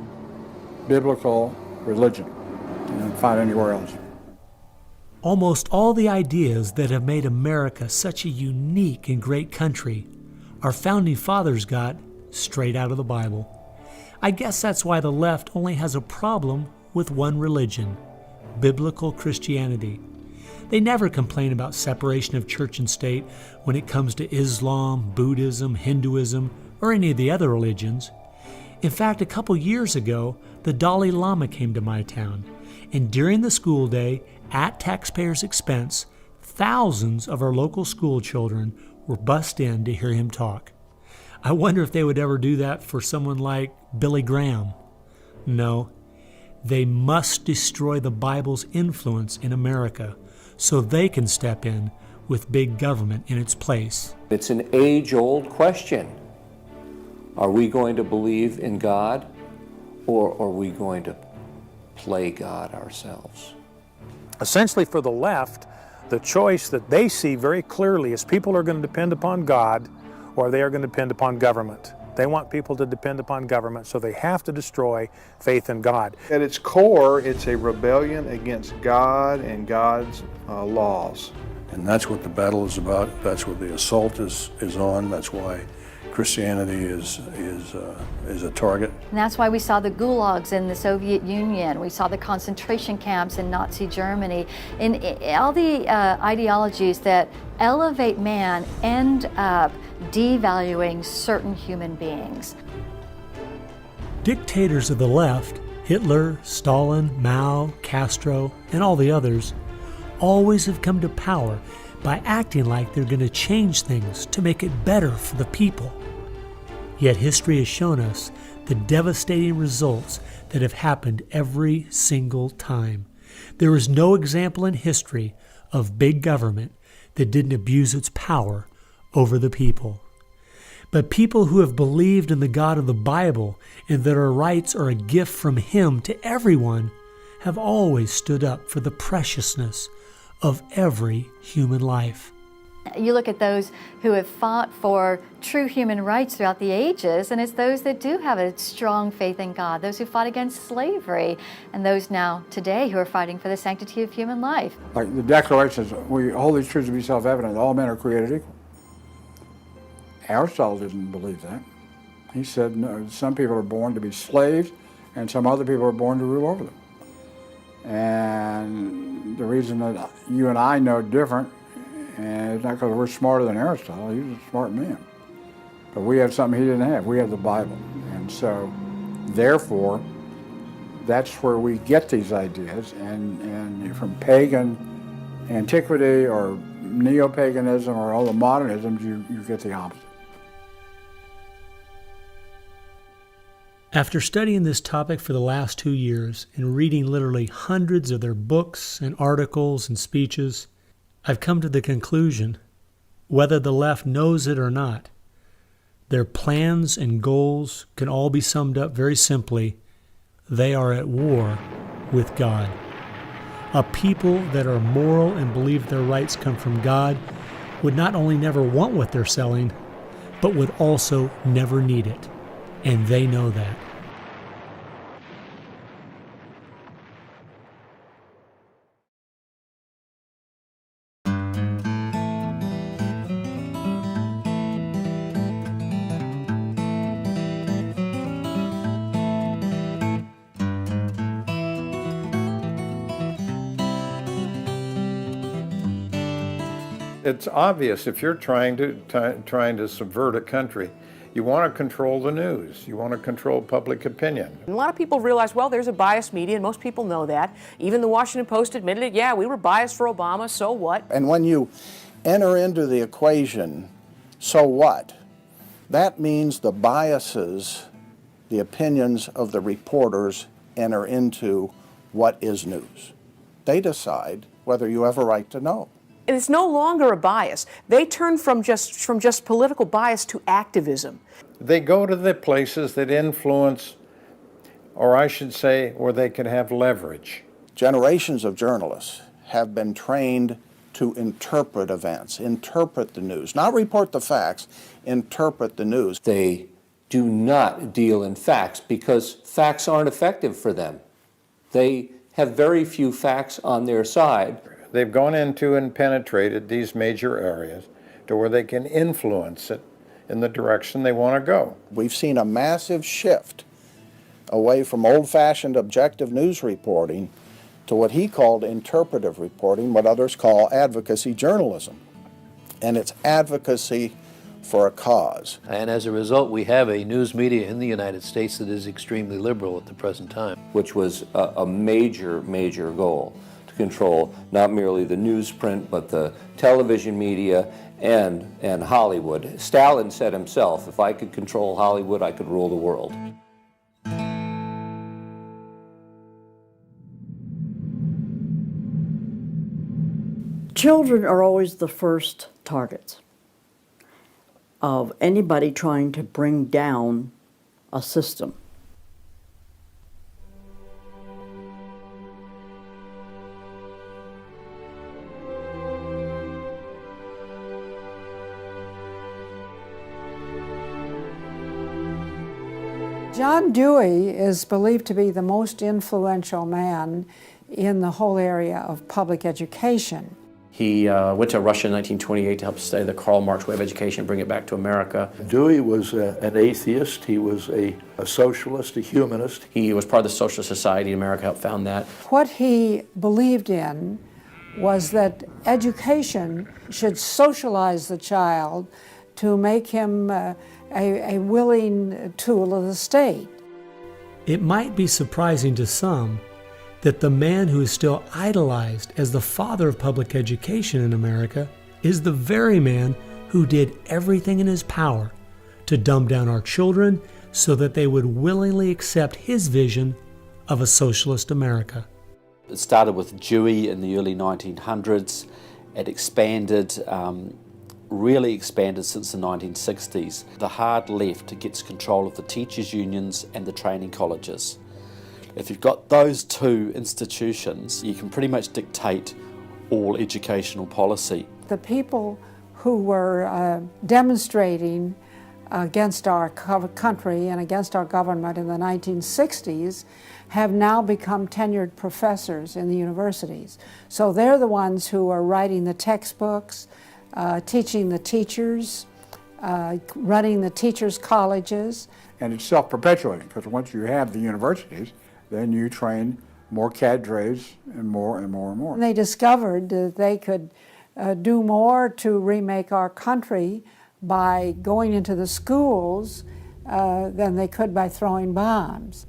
biblical religion. You don't find anywhere else. Almost all the ideas that have made America such a unique and great country our founding fathers got straight out of the Bible. I guess that's why the left only has a problem with one religion, biblical Christianity. They never complain about separation of church and state when it comes to Islam, Buddhism, Hinduism, or any of the other religions. In fact, a couple years ago, the Dalai Lama came to my town, and during the school day, at taxpayers' expense, thousands of our local school children were bussed in to hear him talk. I wonder if they would ever do that for someone like Billy Graham. No, they must destroy the Bible's influence in America so they can step in with big government in its place. It's an age-old question. Are we going to believe in God, or are we going to play God ourselves? Essentially, for the left, the choice that they see very clearly is people are going to depend upon God or they are going to depend upon government. They want people to depend upon government, so they have to destroy faith in God. At its core, it's a rebellion against God and God's laws. And that's what the battle is about. That's what the assault is on. That's why Christianity is a target. And that's why we saw the gulags in the Soviet Union. We saw the concentration camps in Nazi Germany. And all the ideologies that elevate man end up devaluing certain human beings. Dictators of the left, Hitler, Stalin, Mao, Castro, and all the others, always have come to power by acting like they're going to change things to make it better for the people. Yet history has shown us the devastating results that have happened every single time. There is no example in history of big government that didn't abuse its power over the people. But people who have believed in the God of the Bible and that our rights are a gift from Him to everyone have always stood up for the preciousness of every human life. You look at those who have fought for true human rights throughout the ages, and it's those that do have a strong faith in God, those who fought against slavery, and those now today who are fighting for the sanctity of human life. Like the Declaration says, we hold these truths to be self-evident, all men are created equal. Aristotle didn't believe that. He said, no, some people are born to be slaves, and some other people are born to rule over them. And the reason that you and I know different, and it's not because we're smarter than Aristotle, he was a smart man. But we have something he didn't have. We have the Bible. And so, therefore, that's where we get these ideas. And from pagan antiquity or neo-paganism or all the modernisms, you get the opposite. After studying this topic for the last 2 years and reading literally hundreds of their books and articles and speeches, I've come to the conclusion, whether the left knows it or not, their plans and goals can all be summed up very simply. They are at war with God. A people that are moral and believe their rights come from God would not only never want what they're selling, but would also never need it. And they know that. It's obvious if you're trying to subvert a country, you want to control the news. You want to control public opinion. And a lot of people realize, well, there's a biased media, and most people know that. Even the Washington Post admitted it. Yeah, we were biased for Obama, so what? And when you enter into the equation, so what? That means the biases, the opinions of the reporters enter into what is news. They decide whether you have a right to know. And it's no longer a bias. They turn from just political bias to activism. They go to the places that influence, or I should say, where they can have leverage. Generations of journalists have been trained to interpret events, interpret the news, not report the facts, interpret the news. They do not deal in facts because facts aren't effective for them. They have very few facts on their side. They've gone into and penetrated these major areas to where they can influence it in the direction they want to go. We've seen a massive shift away from old-fashioned objective news reporting to what he called interpretive reporting, what others call advocacy journalism. And it's advocacy for a cause. And as a result, we have a news media in the United States that is extremely liberal at the present time. Which was a major, major goal, to control not merely the newsprint, but the television media and Hollywood. Stalin said himself, if I could control Hollywood, I could rule the world. Children are always the first targets of anybody trying to bring down a system. John Dewey is believed to be the most influential man in the whole area of public education. He went to Russia in 1928 to help study the Karl Marx way of education and bring it back to America. Dewey was an atheist. He was a socialist, a humanist. He was part of the Socialist Society in America, helped found that. What he believed in was that education should socialize the child to make him a willing tool of the state. It might be surprising to some that the man who is still idolized as the father of public education in America is the very man who did everything in his power to dumb down our children so that they would willingly accept his vision of a socialist America. It started with Dewey in the early 1900s. It expanded, really expanded since the 1960s. The hard left gets control of the teachers' unions and the training colleges. If you've got those two institutions, you can pretty much dictate all educational policy. The people who were demonstrating against our country and against our government in the 1960s have now become tenured professors in the universities. So they're the ones who are writing the textbooks, teaching the teachers, running the teachers' colleges. And it's self-perpetuating, because once you have the universities, then you train more cadres and more and more and more. And they discovered that they could do more to remake our country by going into the schools than they could by throwing bombs.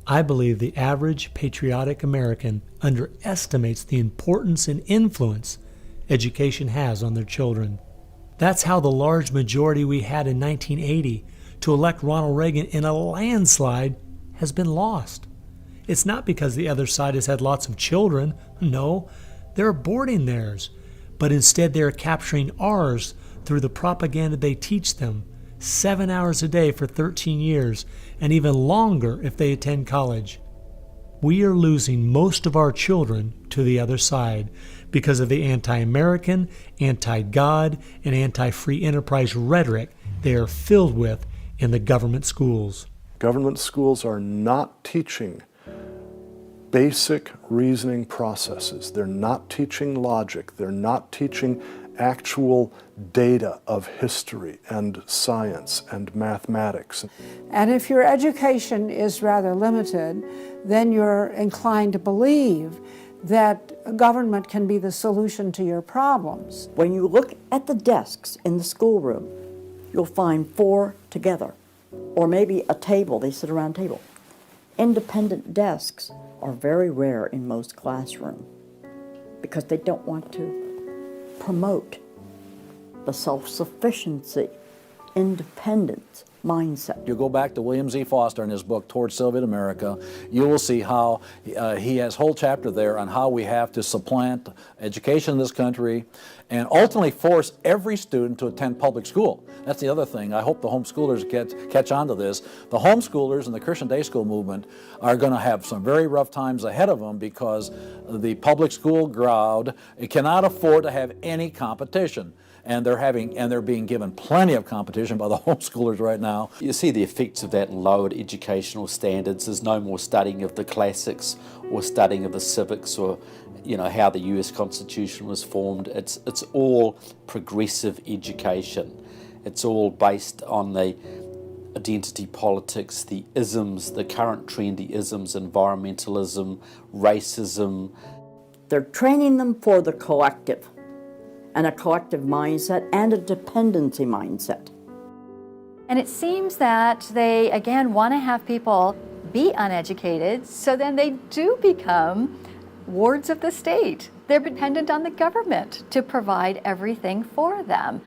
I believe the average patriotic American underestimates the importance and influence education has on their children. That's how the large majority we had in 1980 to elect Ronald Reagan in a landslide has been lost. It's not because the other side has had lots of children. No, they're aborting theirs. But instead they're capturing ours through the propaganda they teach them, 7 hours a day for 13 years, and even longer if they attend college. We are losing most of our children to the other side because of the anti-American, anti-God, and anti-free enterprise rhetoric they are filled with in the government schools. Government schools are not teaching basic reasoning processes. They're not teaching logic. They're not teaching actual data of history and science and mathematics. And if your education is rather limited, then you're inclined to believe that government can be the solution to your problems. When you look at the desks in the schoolroom, you'll find 4 together, or maybe a table, they sit around a table. Independent desks are very rare in most classrooms because they don't want to promote the self-sufficiency, independence mindset. You go back to William Z. Foster in his book, Towards Soviet America, you will see how he has a whole chapter there on how we have to supplant education in this country and ultimately force every student to attend public school. That's the other thing. I hope the homeschoolers catch on to this. The homeschoolers and the Christian day school movement are going to have some very rough times ahead of them because the public school crowd cannot afford to have any competition. And they're being given plenty of competition by the homeschoolers right now. You see the effects of that in lowered educational standards. There's no more studying of the classics or studying of the civics or, you know, how the US Constitution was formed. It's all progressive education. It's all based on the identity politics, the isms, the current trendy isms, environmentalism, racism. They're training them for the collective, and a collective mindset and a dependency mindset. And it seems that they, again, want to have people be uneducated, so then they do become wards of the state. They're dependent on the government to provide everything for them.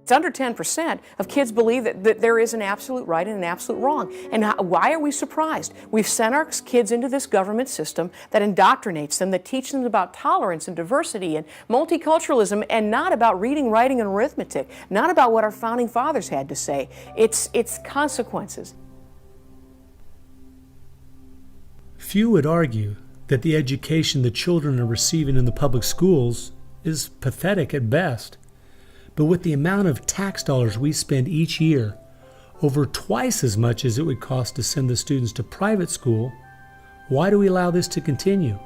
It's under 10% of kids believe that there is an absolute right and an absolute wrong. And why are we surprised? We've sent our kids into this government system that indoctrinates them, that teaches them about tolerance and diversity and multiculturalism, and not about reading, writing, and arithmetic, not about what our founding fathers had to say. It's consequences. Few would argue that the education the children are receiving in the public schools is pathetic at best. But with the amount of tax dollars we spend each year, over twice as much as it would cost to send the students to private school, why do we allow this to continue?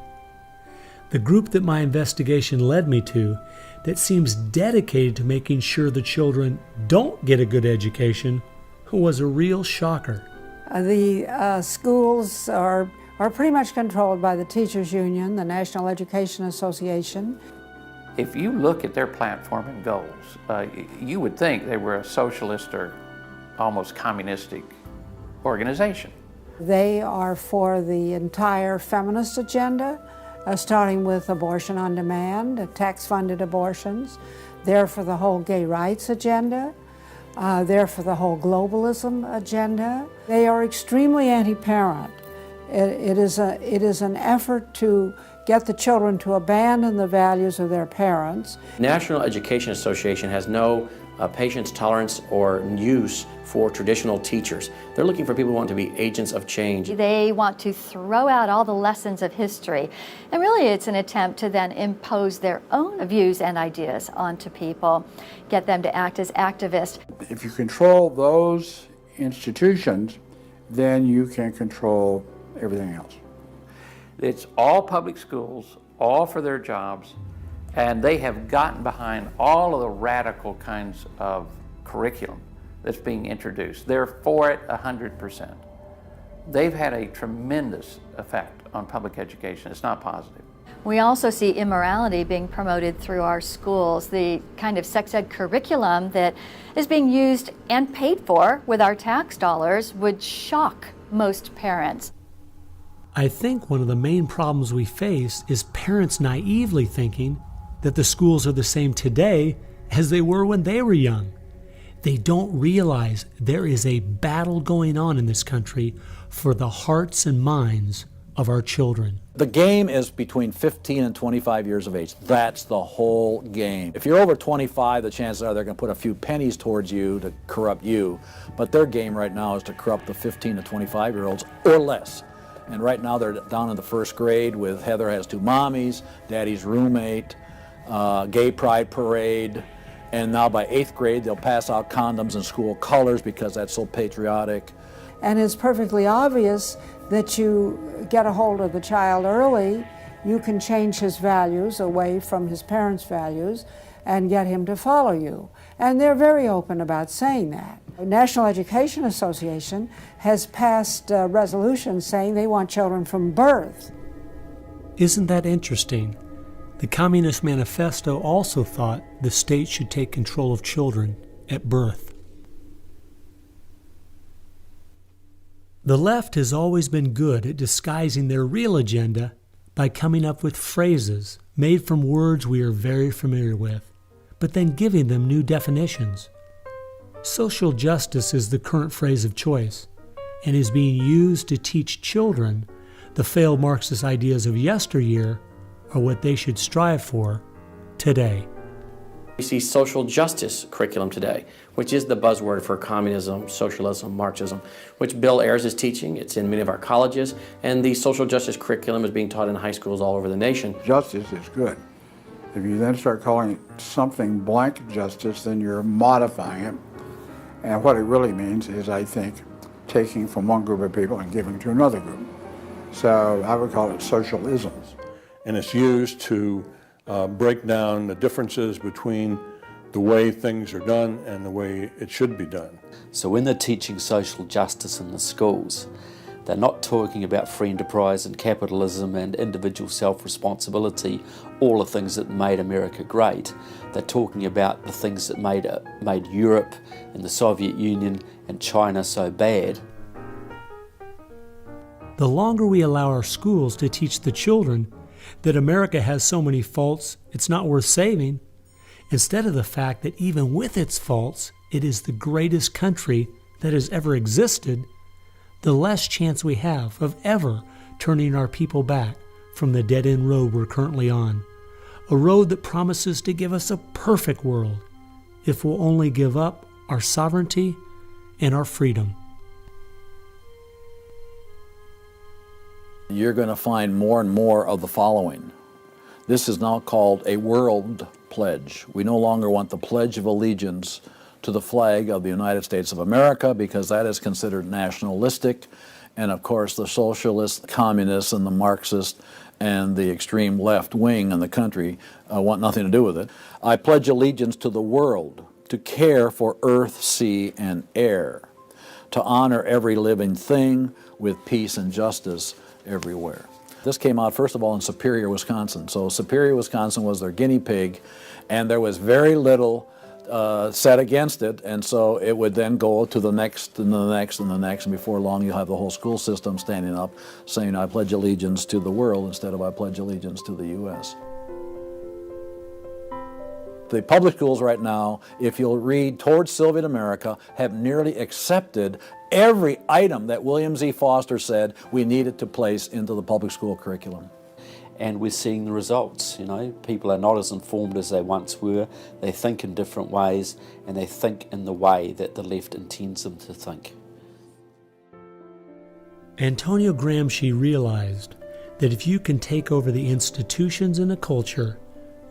The group that my investigation led me to, that seems dedicated to making sure the children don't get a good education, was a real shocker. The schools are pretty much controlled by the Teachers Union, the National Education Association. If you look at their platform and goals, you would think they were a socialist or almost communistic organization. They are for the entire feminist agenda, starting with abortion on demand, tax-funded abortions. They're for the whole gay rights agenda. They're for the whole globalism agenda. They are extremely anti-parent. It is an effort to get the children to abandon the values of their parents. National Education Association has no patience, tolerance, or use for traditional teachers. They're looking for people who want to be agents of change. They want to throw out all the lessons of history. And really it's an attempt to then impose their own views and ideas onto people, get them to act as activists. If you control those institutions, then you can control everything else. It's all public schools, all for their jobs, and they have gotten behind all of the radical kinds of curriculum that's being introduced. They're for it 100%. They've had a tremendous effect on public education. It's not positive. We also see immorality being promoted through our schools. The kind of sex ed curriculum that is being used and paid for with our tax dollars would shock most parents. I think one of the main problems we face is parents naively thinking that the schools are the same today as they were when they were young. They don't realize there is a battle going on in this country for the hearts and minds of our children. The game is between 15 and 25 years of age. That's the whole game. If you're over 25, the chances are they're going to put a few pennies towards you to corrupt you. But their game right now is to corrupt the 15 to 25-year-olds or less. And right now they're down in the first grade with Heather Has Two Mommies, Daddy's Roommate, Gay Pride Parade, and now by 8th grade they'll pass out condoms in school colors because that's so patriotic. And it's perfectly obvious that you get a hold of the child early, you can change his values away from his parents' values and get him to follow you. And they're very open about saying that. The National Education Association has passed resolutions saying they want children from birth. Isn't that interesting? The Communist Manifesto also thought the state should take control of children at birth. The left has always been good at disguising their real agenda by coming up with phrases made from words we are very familiar with, but then giving them new definitions. Social justice is the current phrase of choice and is being used to teach children the failed Marxist ideas of yesteryear are what they should strive for today. We see social justice curriculum today, which is the buzzword for communism, socialism, Marxism, which Bill Ayers is teaching. It's in many of our colleges, and the social justice curriculum is being taught in high schools all over the nation. Justice is good. If you then start calling it something blank justice, then you're modifying it. And what it really means is, I think, taking from one group of people and giving to another group. So I would call it socialism. And it's used to break down the differences between the way things are done and the way it should be done. So when they're teaching social justice in the schools, they're not talking about free enterprise and capitalism and individual self-responsibility, all the things that made America great. They're talking about the things that made Europe and the Soviet Union and China so bad. The longer we allow our schools to teach the children that America has so many faults it's not worth saving, instead of the fact that even with its faults, it is the greatest country that has ever existed, the less chance we have of ever turning our people back from the dead-end road we're currently on, a road that promises to give us a perfect world if we'll only give up our sovereignty and our freedom. You're going to find more and more of the following. This is now called a world pledge. We no longer want the Pledge of Allegiance to the flag of the United States of America because that is considered nationalistic. And of course the socialists, communists, and the Marxists and the extreme left wing in the country want nothing to do with it. I pledge allegiance to the world, to care for earth, sea, and air, to honor every living thing with peace and justice everywhere. This came out, first of all, in Superior, Wisconsin. So Superior, Wisconsin was their guinea pig, and there was very little said against it, and so it would then go to the next and the next and the next, and before long you'll have the whole school system standing up saying, I pledge allegiance to the world instead of I pledge allegiance to the U.S. The public schools right now, if you'll read Towards Soviet America, have nearly accepted every item that William Z. Foster said we needed to place into the public school curriculum. And we're seeing the results. You know, people are not as informed as they once were. They think in different ways, and they think in the way that the left intends them to think. Antonio Gramsci realized that if you can take over the institutions in a culture,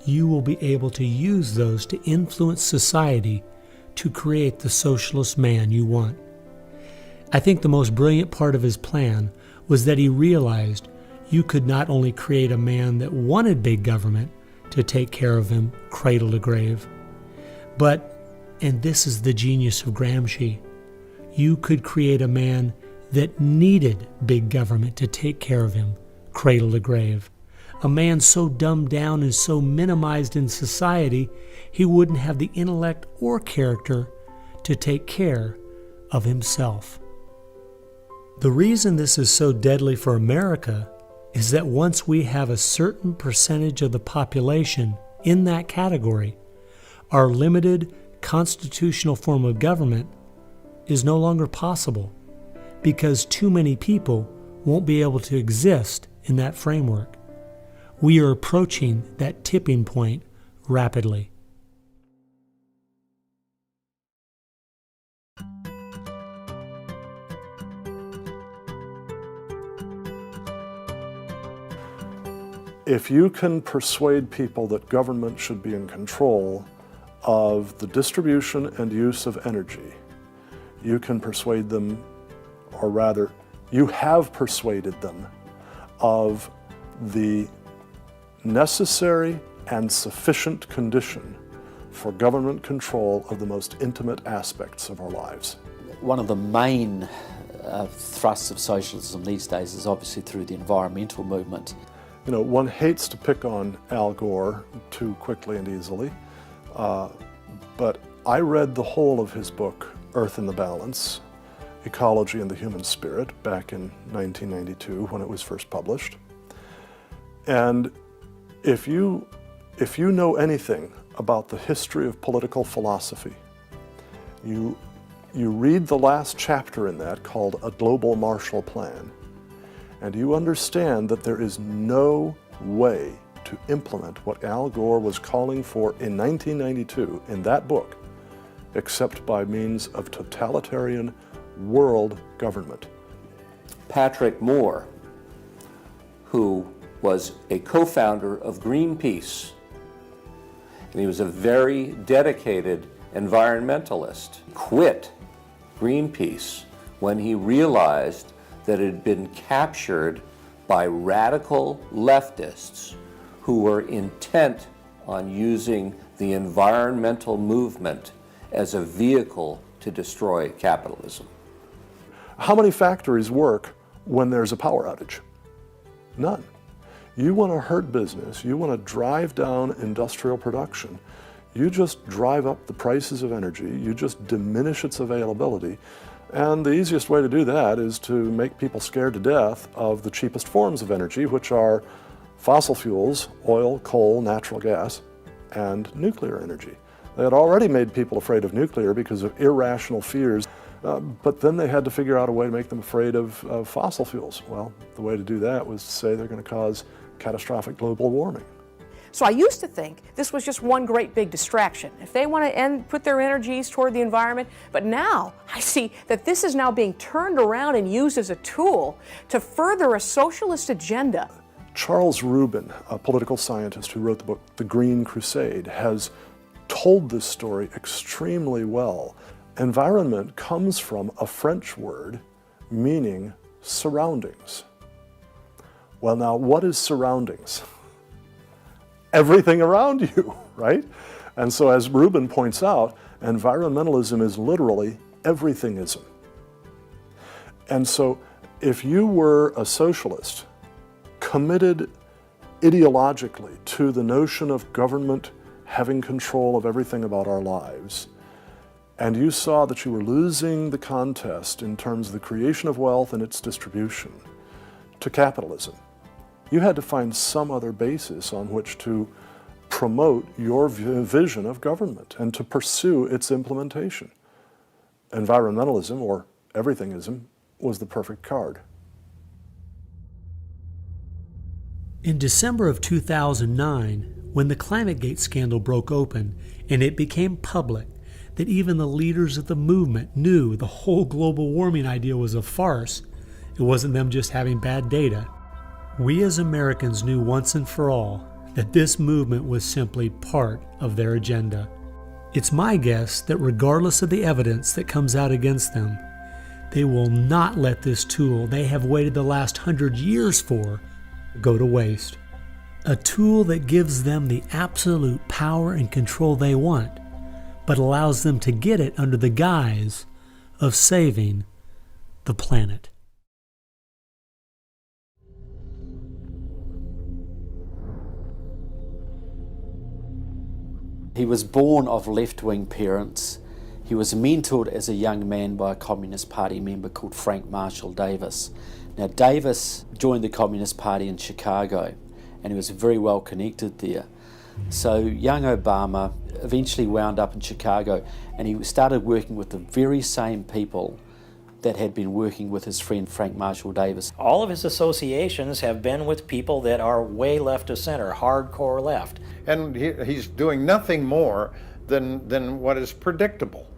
you will be able to use those to influence society to create the socialist man you want. I think the most brilliant part of his plan was that he realized you could not only create a man that wanted big government to take care of him cradle to grave, but, and this is the genius of Gramsci, you could create a man that needed big government to take care of him cradle to grave. A man so dumbed down and so minimized in society, he wouldn't have the intellect or character to take care of himself. The reason this is so deadly for America is that once we have a certain percentage of the population in that category, our limited constitutional form of government is no longer possible because too many people won't be able to exist in that framework. We are approaching that tipping point rapidly. If you can persuade people that government should be in control of the distribution and use of energy, you can persuade them, or rather, you have persuaded them of the necessary and sufficient condition for government control of the most intimate aspects of our lives. One of the main thrusts of socialism these days is obviously through the environmental movement. You know, one hates to pick on Al Gore too quickly and easily, but I read the whole of his book, Earth in the Balance, Ecology and the Human Spirit, back in 1992 when it was first published. And if you know anything about the history of political philosophy you read the last chapter in that called A Global Marshall Plan, and you understand that there is no way to implement what Al Gore was calling for in 1992 in that book, except by means of totalitarian world government. Patrick Moore, who was a co-founder of Greenpeace, and he was a very dedicated environmentalist, quit Greenpeace when he realized that it had been captured by radical leftists who were intent on using the environmental movement as a vehicle to destroy capitalism. How many factories work when there's a power outage? None. You want to hurt business, you want to drive down industrial production, you just drive up the prices of energy, you just diminish its availability, and the easiest way to do that is to make people scared to death of the cheapest forms of energy, which are fossil fuels, oil, coal, natural gas, and nuclear energy. They had already made people afraid of nuclear because of irrational fears, but then they had to figure out a way to make them afraid of fossil fuels. Well, the way to do that was to say they're going to cause catastrophic global warming. So I used to think this was just one great big distraction. If they want to put their energies toward the environment, but now I see that this is now being turned around and used as a tool to further a socialist agenda. Charles Rubin, a political scientist who wrote the book The Green Crusade, has told this story extremely well. Environment comes from a French word meaning surroundings. Well, now, what is surroundings? Everything around you, right? And so, as Rubin points out, environmentalism is literally everythingism. And so, if you were a socialist committed ideologically to the notion of government having control of everything about our lives, and you saw that you were losing the contest in terms of the creation of wealth and its distribution to capitalism, you had to find some other basis on which to promote your vision of government and to pursue its implementation. Environmentalism, or everythingism, was the perfect card. In December of 2009, when the ClimateGate scandal broke open and it became public that even the leaders of the movement knew the whole global warming idea was a farce, it wasn't them just having bad data. We as Americans knew once and for all that this movement was simply part of their agenda. It's my guess that regardless of the evidence that comes out against them, they will not let this tool they have waited the last 100 years for go to waste. A tool that gives them the absolute power and control they want, but allows them to get it under the guise of saving the planet. He was born of left-wing parents. He was mentored as a young man by a Communist Party member called Frank Marshall Davis. Now, Davis joined the Communist Party in Chicago, and he was very well connected there. So young Obama eventually wound up in Chicago, and he started working with the very same people that had been working with his friend Frank Marshall Davis. All of his associations have been with people that are way left of center, hardcore left. And he's doing nothing more than what is predictable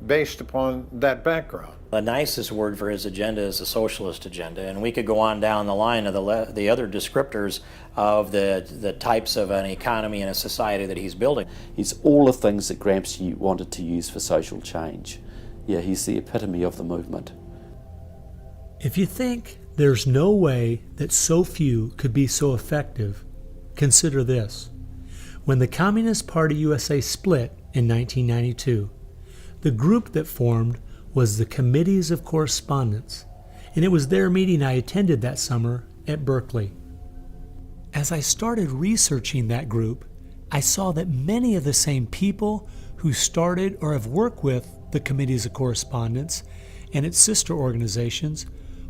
based upon that background. The nicest word for his agenda is a socialist agenda, and we could go on down the line of the other descriptors of the types of an economy and a society that he's building. He's all the things that Gramsci wanted to use for social change. Yeah, he's the epitome of the movement. If you think there's no way that so few could be so effective, consider this. When the Communist Party USA split in 1992, the group that formed was the Committees of Correspondence, and it was their meeting I attended that summer at Berkeley. As I started researching that group, I saw that many of the same people who started or have worked with the Committees of Correspondence and its sister organizations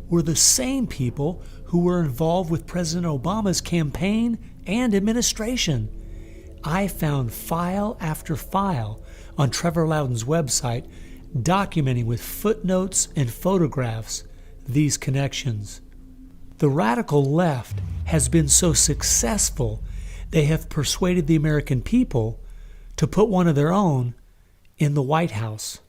were the same people who were involved with President Obama's campaign and administration. I found file after file on Trevor Loudon's website documenting with footnotes and photographs these connections. The radical left has been so successful, they have persuaded the American people to put one of their own in the White House.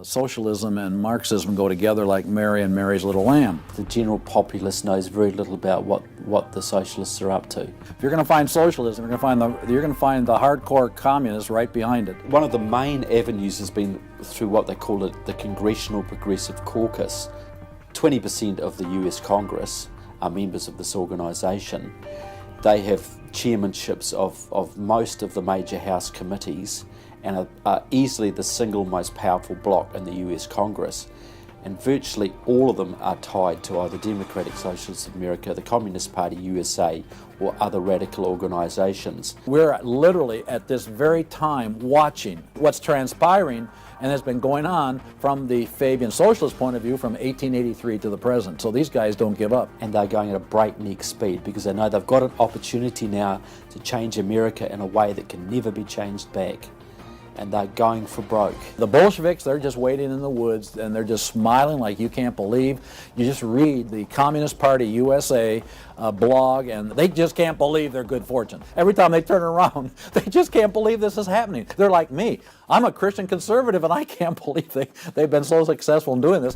Socialism and Marxism go together like Mary and Mary's little lamb. The general populace knows very little about what the socialists are up to. If you're going to find socialism, you're going to find the hardcore communists right behind it. One of the main avenues has been through what they call the Congressional Progressive Caucus. 20% of the US Congress are members of this organisation. They have chairmanships of most of the major House committees and are easily the single most powerful bloc in the US Congress. And virtually all of them are tied to either Democratic Socialists of America, the Communist Party USA, or other radical organisations. We're literally at this very time watching what's transpiring and has been going on from the Fabian socialist point of view from 1883 to the present. So these guys don't give up. And they're going at a breakneck speed because they know they've got an opportunity now to change America in a way that can never be changed back. And they're going for broke. The Bolsheviks, they're just waiting in the woods and they're just smiling like you can't believe. You just read the Communist Party USA blog and they just can't believe their good fortune. Every time they turn around, they just can't believe this is happening. They're like me. I'm a Christian conservative and I can't believe they've been so successful in doing this.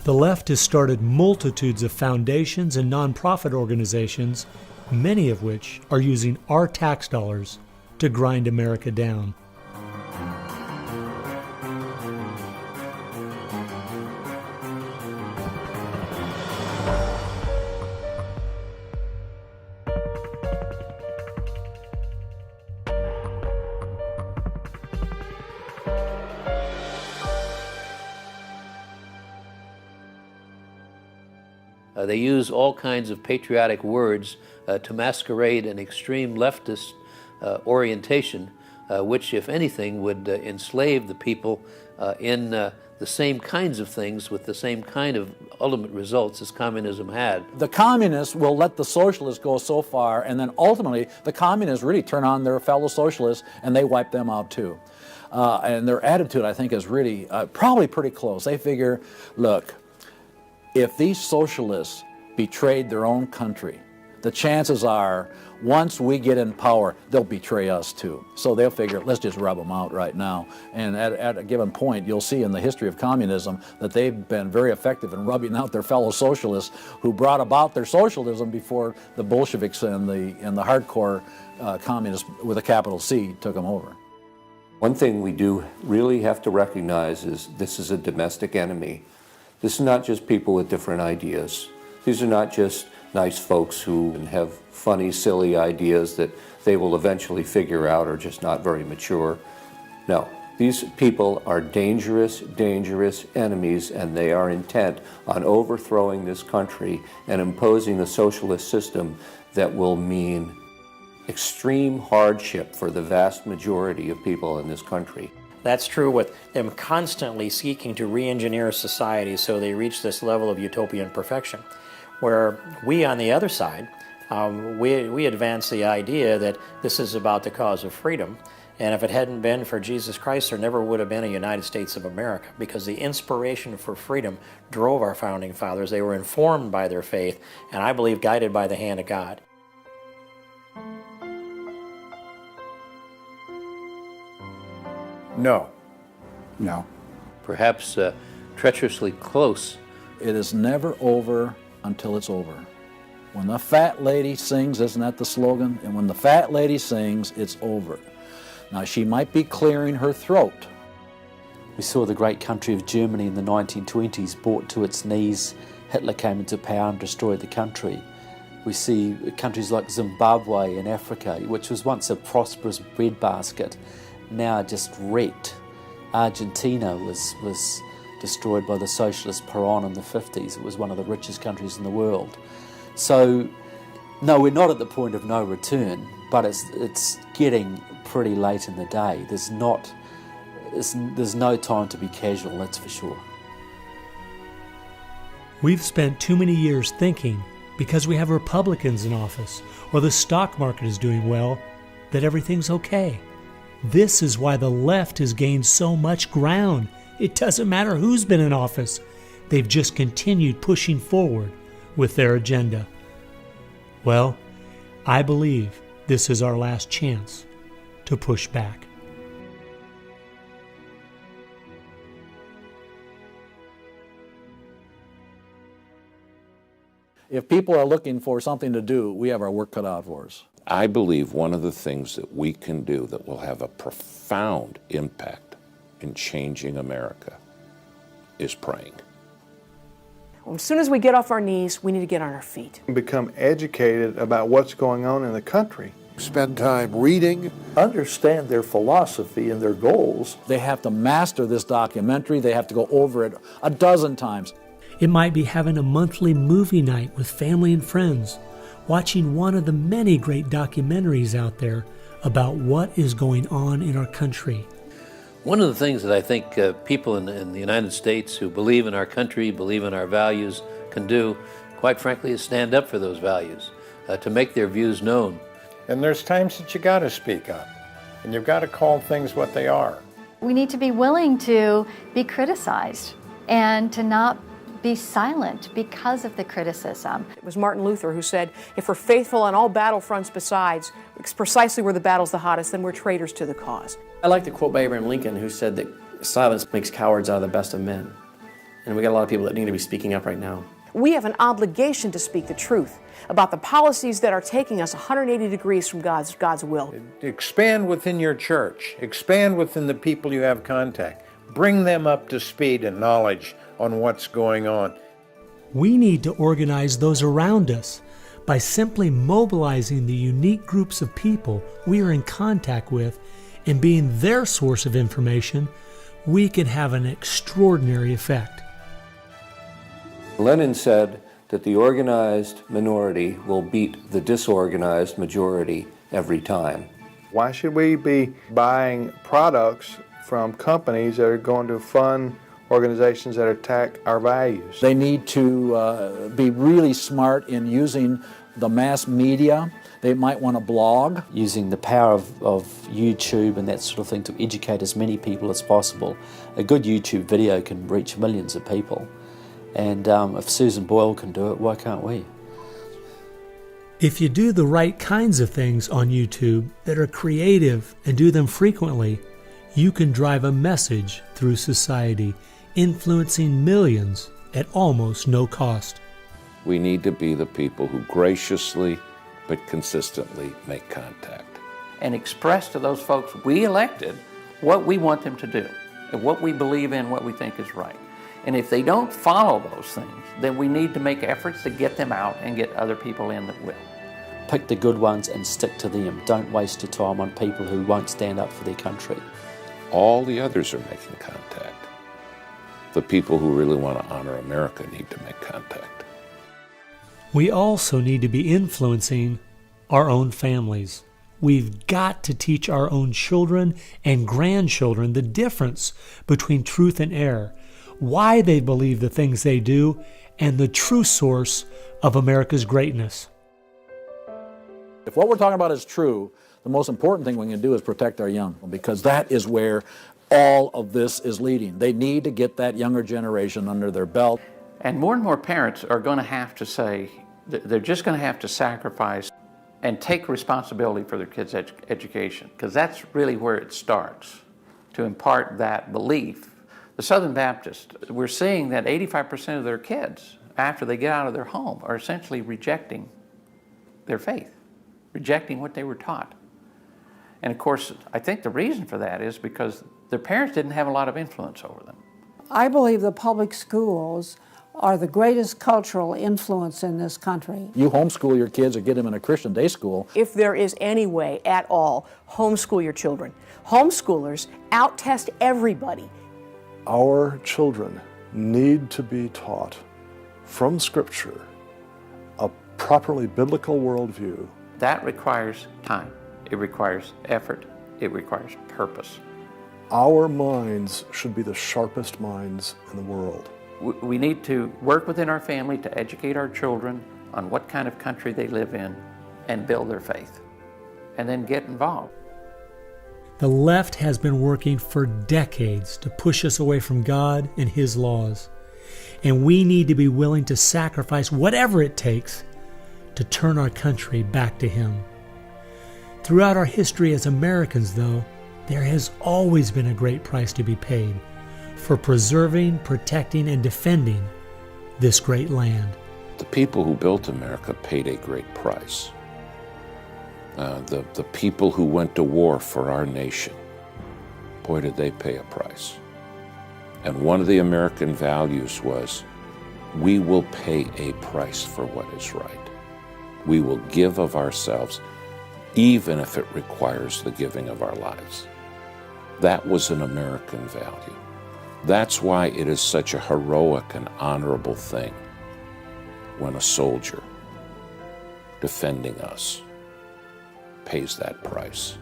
The left has started multitudes of foundations and nonprofit organizations, many of which are using our tax dollars to grind America down. They use all kinds of patriotic words to masquerade an extreme leftist orientation, which, if anything, would enslave the people in the same kinds of things with the same kind of ultimate results as communism had. The communists will let the socialists go so far, and then ultimately the communists really turn on their fellow socialists and they wipe them out too. And their attitude, I think, is really probably pretty close. They figure, look, if these socialists betrayed their own country, the chances are once we get in power, they'll betray us too. So they'll figure, let's just rub them out right now. And at a given point, you'll see in the history of communism that they've been very effective in rubbing out their fellow socialists who brought about their socialism before the Bolsheviks and the hardcore communists with a capital C took them over. One thing we do really have to recognize is this is a domestic enemy. This is not just people with different ideas. These are not just nice folks who have funny, silly ideas that they will eventually figure out are just not very mature. No, these people are dangerous, dangerous enemies, and they are intent on overthrowing this country and imposing a socialist system that will mean extreme hardship for the vast majority of people in this country. That's true with them constantly seeking to re-engineer society so they reach this level of utopian perfection. Where we, on the other side, we advance the idea that this is about the cause of freedom, and if it hadn't been for Jesus Christ, there never would have been a United States of America, because the inspiration for freedom drove our founding fathers. They were informed by their faith, and I believe guided by the hand of God. No. No. Perhaps treacherously close. It is never over until it's over. When the fat lady sings, isn't that the slogan? And when the fat lady sings, it's over. Now, she might be clearing her throat. We saw the great country of Germany in the 1920s brought to its knees. Hitler came into power and destroyed the country. We see countries like Zimbabwe in Africa, which was once a prosperous breadbasket, now just wrecked. Argentina was destroyed by the socialist Perón in the 50s. It was one of the richest countries in the world. So, no, we're not at the point of no return, but it's getting pretty late in the day. There's no time to be casual, that's for sure. We've spent too many years thinking, because we have Republicans in office or the stock market is doing well, that everything's okay. This is why the left has gained so much ground. It doesn't matter who's been in office. They've just continued pushing forward with their agenda. Well, I believe this is our last chance to push back. If people are looking for something to do, we have our work cut out for us. I believe one of the things that we can do that will have a profound impact in changing America is praying. As soon as we get off our knees, we need to get on our feet. Become educated about what's going on in the country. Spend time reading. Understand their philosophy and their goals. They have to master this documentary. They have to go over it a dozen times. It might be having a monthly movie night with family and friends, watching one of the many great documentaries out there about what is going on in our country. One of the things that I think people in the United States who believe in our country, believe in our values, can do, quite frankly, is stand up for those values, to make their views known. And there's times that you got to speak up, and you've got to call things what they are. We need to be willing to be criticized and to not be silent because of the criticism. It was Martin Luther who said, if we're faithful on all battlefronts besides, precisely where the battle's the hottest, then we're traitors to the cause. I like the quote by Abraham Lincoln, who said that silence makes cowards out of the best of men. And we got a lot of people that need to be speaking up right now. We have an obligation to speak the truth about the policies that are taking us 180 degrees from God's will. Expand within your church. Expand within the people you have contact. Bring them up to speed and knowledge on what's going on. We need to organize those around us. By simply mobilizing the unique groups of people we are in contact with and being their source of information, we can have an extraordinary effect. Lenin said that the organized minority will beat the disorganized majority every time. Why should we be buying products from companies that are going to fund organizations that attack our values? They need to be really smart in using the mass media. They might want to blog. Using the power of YouTube and that sort of thing to educate as many people as possible. A good YouTube video can reach millions of people. And if Susan Boyle can do it, why can't we? If you do the right kinds of things on YouTube that are creative and do them frequently, you can drive a message through society, influencing millions at almost no cost. We need to be the people who graciously but consistently make contact. And express to those folks we elected what we want them to do and what we believe in, what we think is right. And if they don't follow those things, then we need to make efforts to get them out and get other people in that will. Pick the good ones and stick to them. Don't waste your time on people who won't stand up for their country. All the others are making contact. The people who really want to honor America need to make contact. We also need to be influencing our own families. We've got to teach our own children and grandchildren the difference between truth and error, why they believe the things they do, and the true source of America's greatness. If what we're talking about is true, the most important thing we can do is protect our young, because that is where all of this is leading. They need to get that younger generation under their belt. And more parents are going to have to say, they're just going to have to sacrifice and take responsibility for their kids' education, because that's really where it starts, to impart that belief. The Southern Baptists, we're seeing that 85% of their kids, after they get out of their home, are essentially rejecting their faith, rejecting what they were taught. And of course, I think the reason for that is because their parents didn't have a lot of influence over them. I believe the public schools are the greatest cultural influence in this country. You homeschool your kids or get them in a Christian day school. If there is any way at all, homeschool your children. Homeschoolers out-test everybody. Our children need to be taught from Scripture a properly biblical worldview. That requires time. It requires effort. It requires purpose. Our minds should be the sharpest minds in the world. We need to work within our family to educate our children on what kind of country they live in and build their faith, and then get involved. The left has been working for decades to push us away from God and His laws. And we need to be willing to sacrifice whatever it takes to turn our country back to Him. Throughout our history as Americans, though, there has always been a great price to be paid for preserving, protecting, and defending this great land. The people who built America paid a great price. The people who went to war for our nation, boy, did they pay a price. And one of the American values was, we will pay a price for what is right. We will give of ourselves, even if it requires the giving of our lives. That was an American value. That's why it is such a heroic and honorable thing when a soldier defending us pays that price.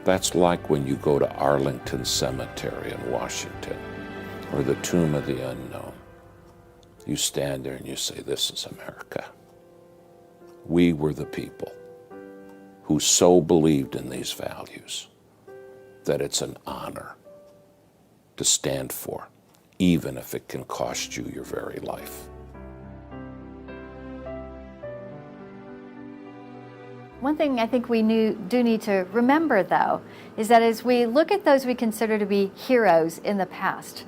That's like when you go to Arlington Cemetery in Washington, or the Tomb of the Unknown. You stand there and you say, this is America. We were the people who so believed in these values that it's an honor to stand for, even if it can cost you your very life. One thing I think we do need to remember, though, is that as we look at those we consider to be heroes in the past,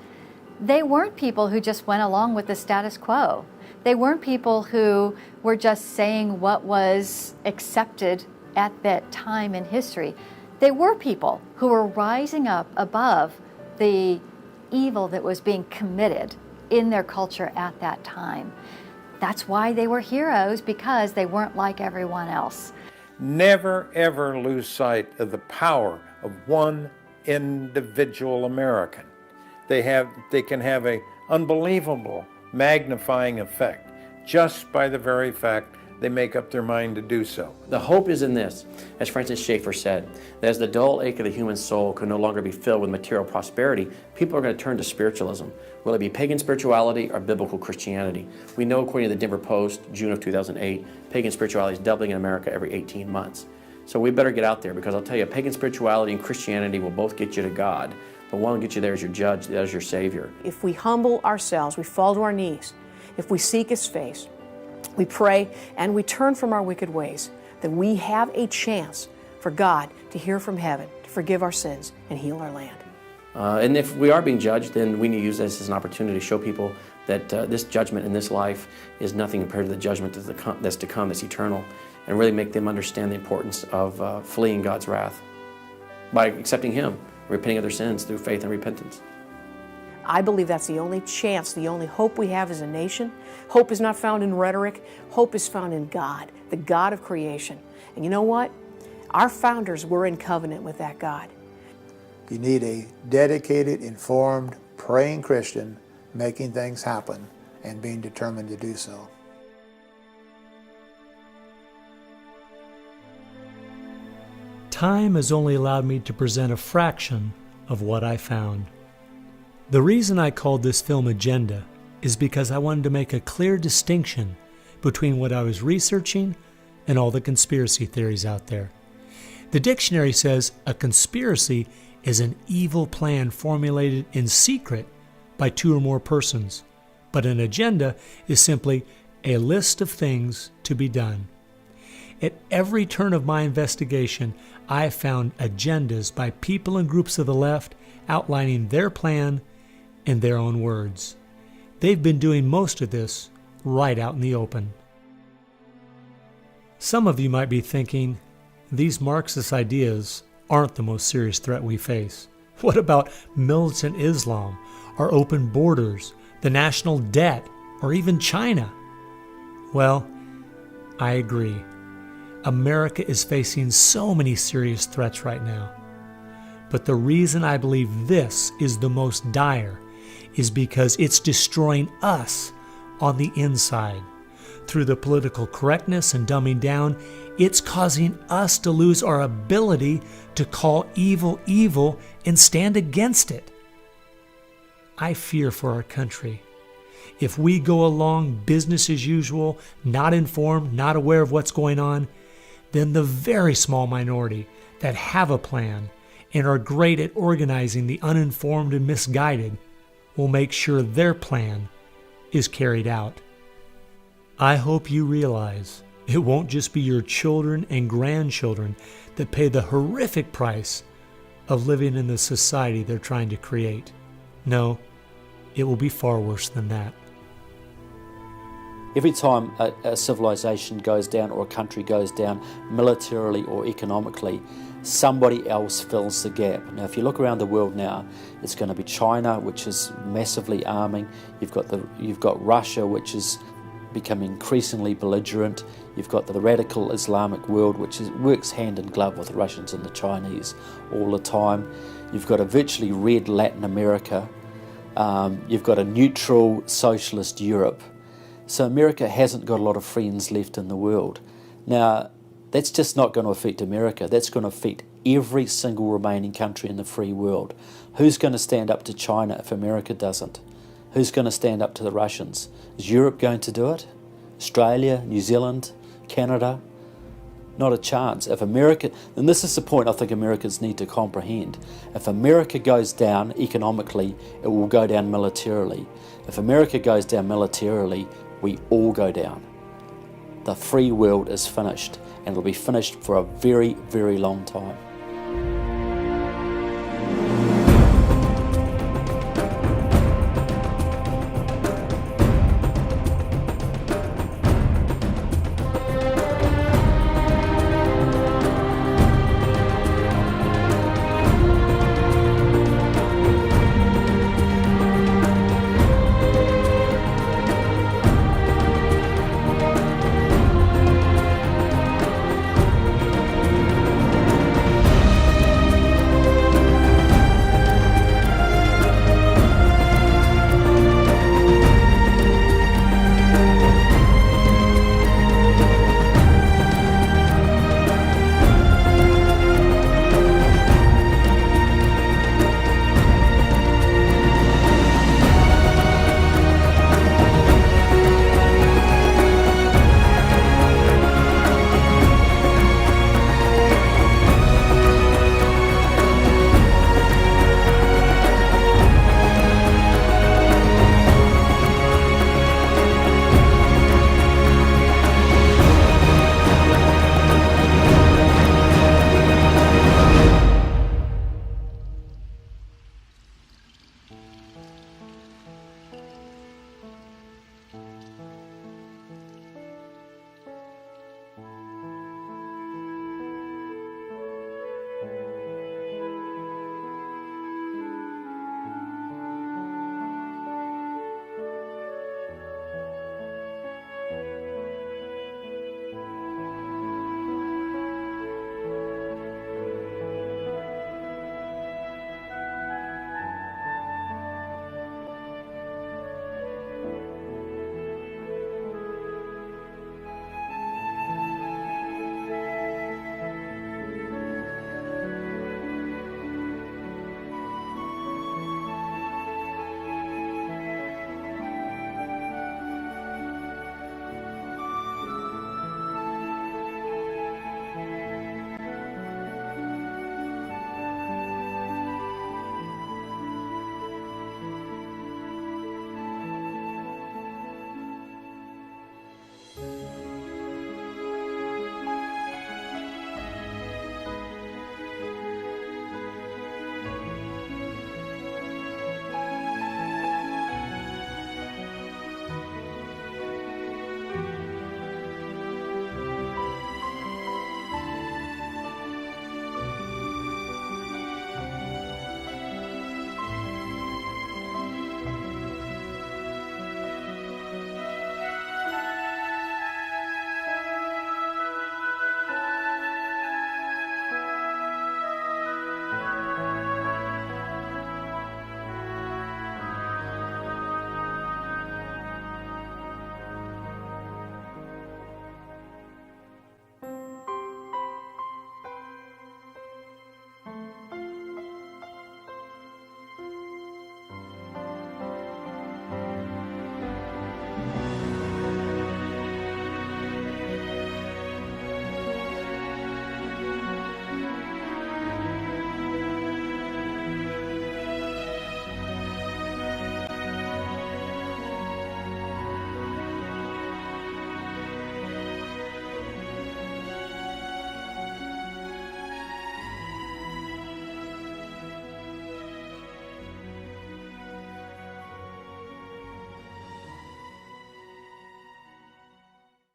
they weren't people who just went along with the status quo. They weren't people who were just saying what was accepted at that time in history. They were people who were rising up above the evil that was being committed in their culture at that time. That's why they were heroes, because they weren't like everyone else. Never, ever lose sight of the power of one individual American. They can have an unbelievable magnifying effect just by the very fact they make up their mind to do so. The hope is in this, as Francis Schaeffer said, that as the dull ache of the human soul can no longer be filled with material prosperity, people are going to turn to spiritualism, whether it be pagan spirituality or biblical Christianity. We know, according to the Denver Post, June of 2008, pagan spirituality is doubling in America every 18 months. So we better get out there, because I'll tell you, pagan spirituality and Christianity will both get you to God, but one will get you there as your judge, as your Savior. If we humble ourselves, we fall to our knees, if we seek His face, we pray, and we turn from our wicked ways, then we have a chance for God to hear from heaven, to forgive our sins, and heal our land. And if we are being judged, then we need to use this as an opportunity to show people that this judgment in this life is nothing compared to the judgment that's to come, that's eternal, and really make them understand the importance of fleeing God's wrath by accepting Him, repenting of their sins through faith and repentance. I believe that's the only chance, the only hope we have as a nation. Hope is not found in rhetoric. Hope is found in God, the God of creation. And you know what? Our founders were in covenant with that God. You need a dedicated, informed, praying Christian making things happen and being determined to do so. Time has only allowed me to present a fraction of what I found. The reason I called this film Agenda is because I wanted to make a clear distinction between what I was researching and all the conspiracy theories out there. The dictionary says a conspiracy is an evil plan formulated in secret by two or more persons, but an agenda is simply a list of things to be done. At every turn of my investigation, I have found agendas by people and groups of the left outlining their plan in their own words. They've been doing most of this right out in the open. Some of you might be thinking, these Marxist ideas aren't the most serious threat we face. What about militant Islam, our open borders, the national debt, or even China? Well, I agree. America is facing so many serious threats right now. But the reason I believe this is the most dire is because it's destroying us on the inside. Through the political correctness and dumbing down, it's causing us to lose our ability to call evil evil and stand against it. I fear for our country. If we go along business as usual, not informed, not aware of what's going on, then the very small minority that have a plan and are great at organizing the uninformed and misguided will make sure their plan is carried out. I hope you realize it won't just be your children and grandchildren that pay the horrific price of living in the society they're trying to create. No, it will be far worse than that. Every time a civilization goes down or a country goes down militarily or economically, somebody else fills the gap. Now, if you look around the world now, it's going to be China, which is massively arming. You've got Russia, which is becoming increasingly belligerent. You've got the radical Islamic world, which works hand in glove with the Russians and the Chinese all the time. You've got a virtually red Latin America. You've got a neutral socialist Europe. So America hasn't got a lot of friends left in the world. Now, that's just not going to affect America. That's going to affect every single remaining country in the free world. Who's going to stand up to China if America doesn't? Who's going to stand up to the Russians? Is Europe going to do it? Australia, New Zealand, Canada? Not a chance. If America, and this is the point I think Americans need to comprehend, if America goes down economically, it will go down militarily. If America goes down militarily, we all go down. The free world is finished, and it'll be finished for a very, very long time.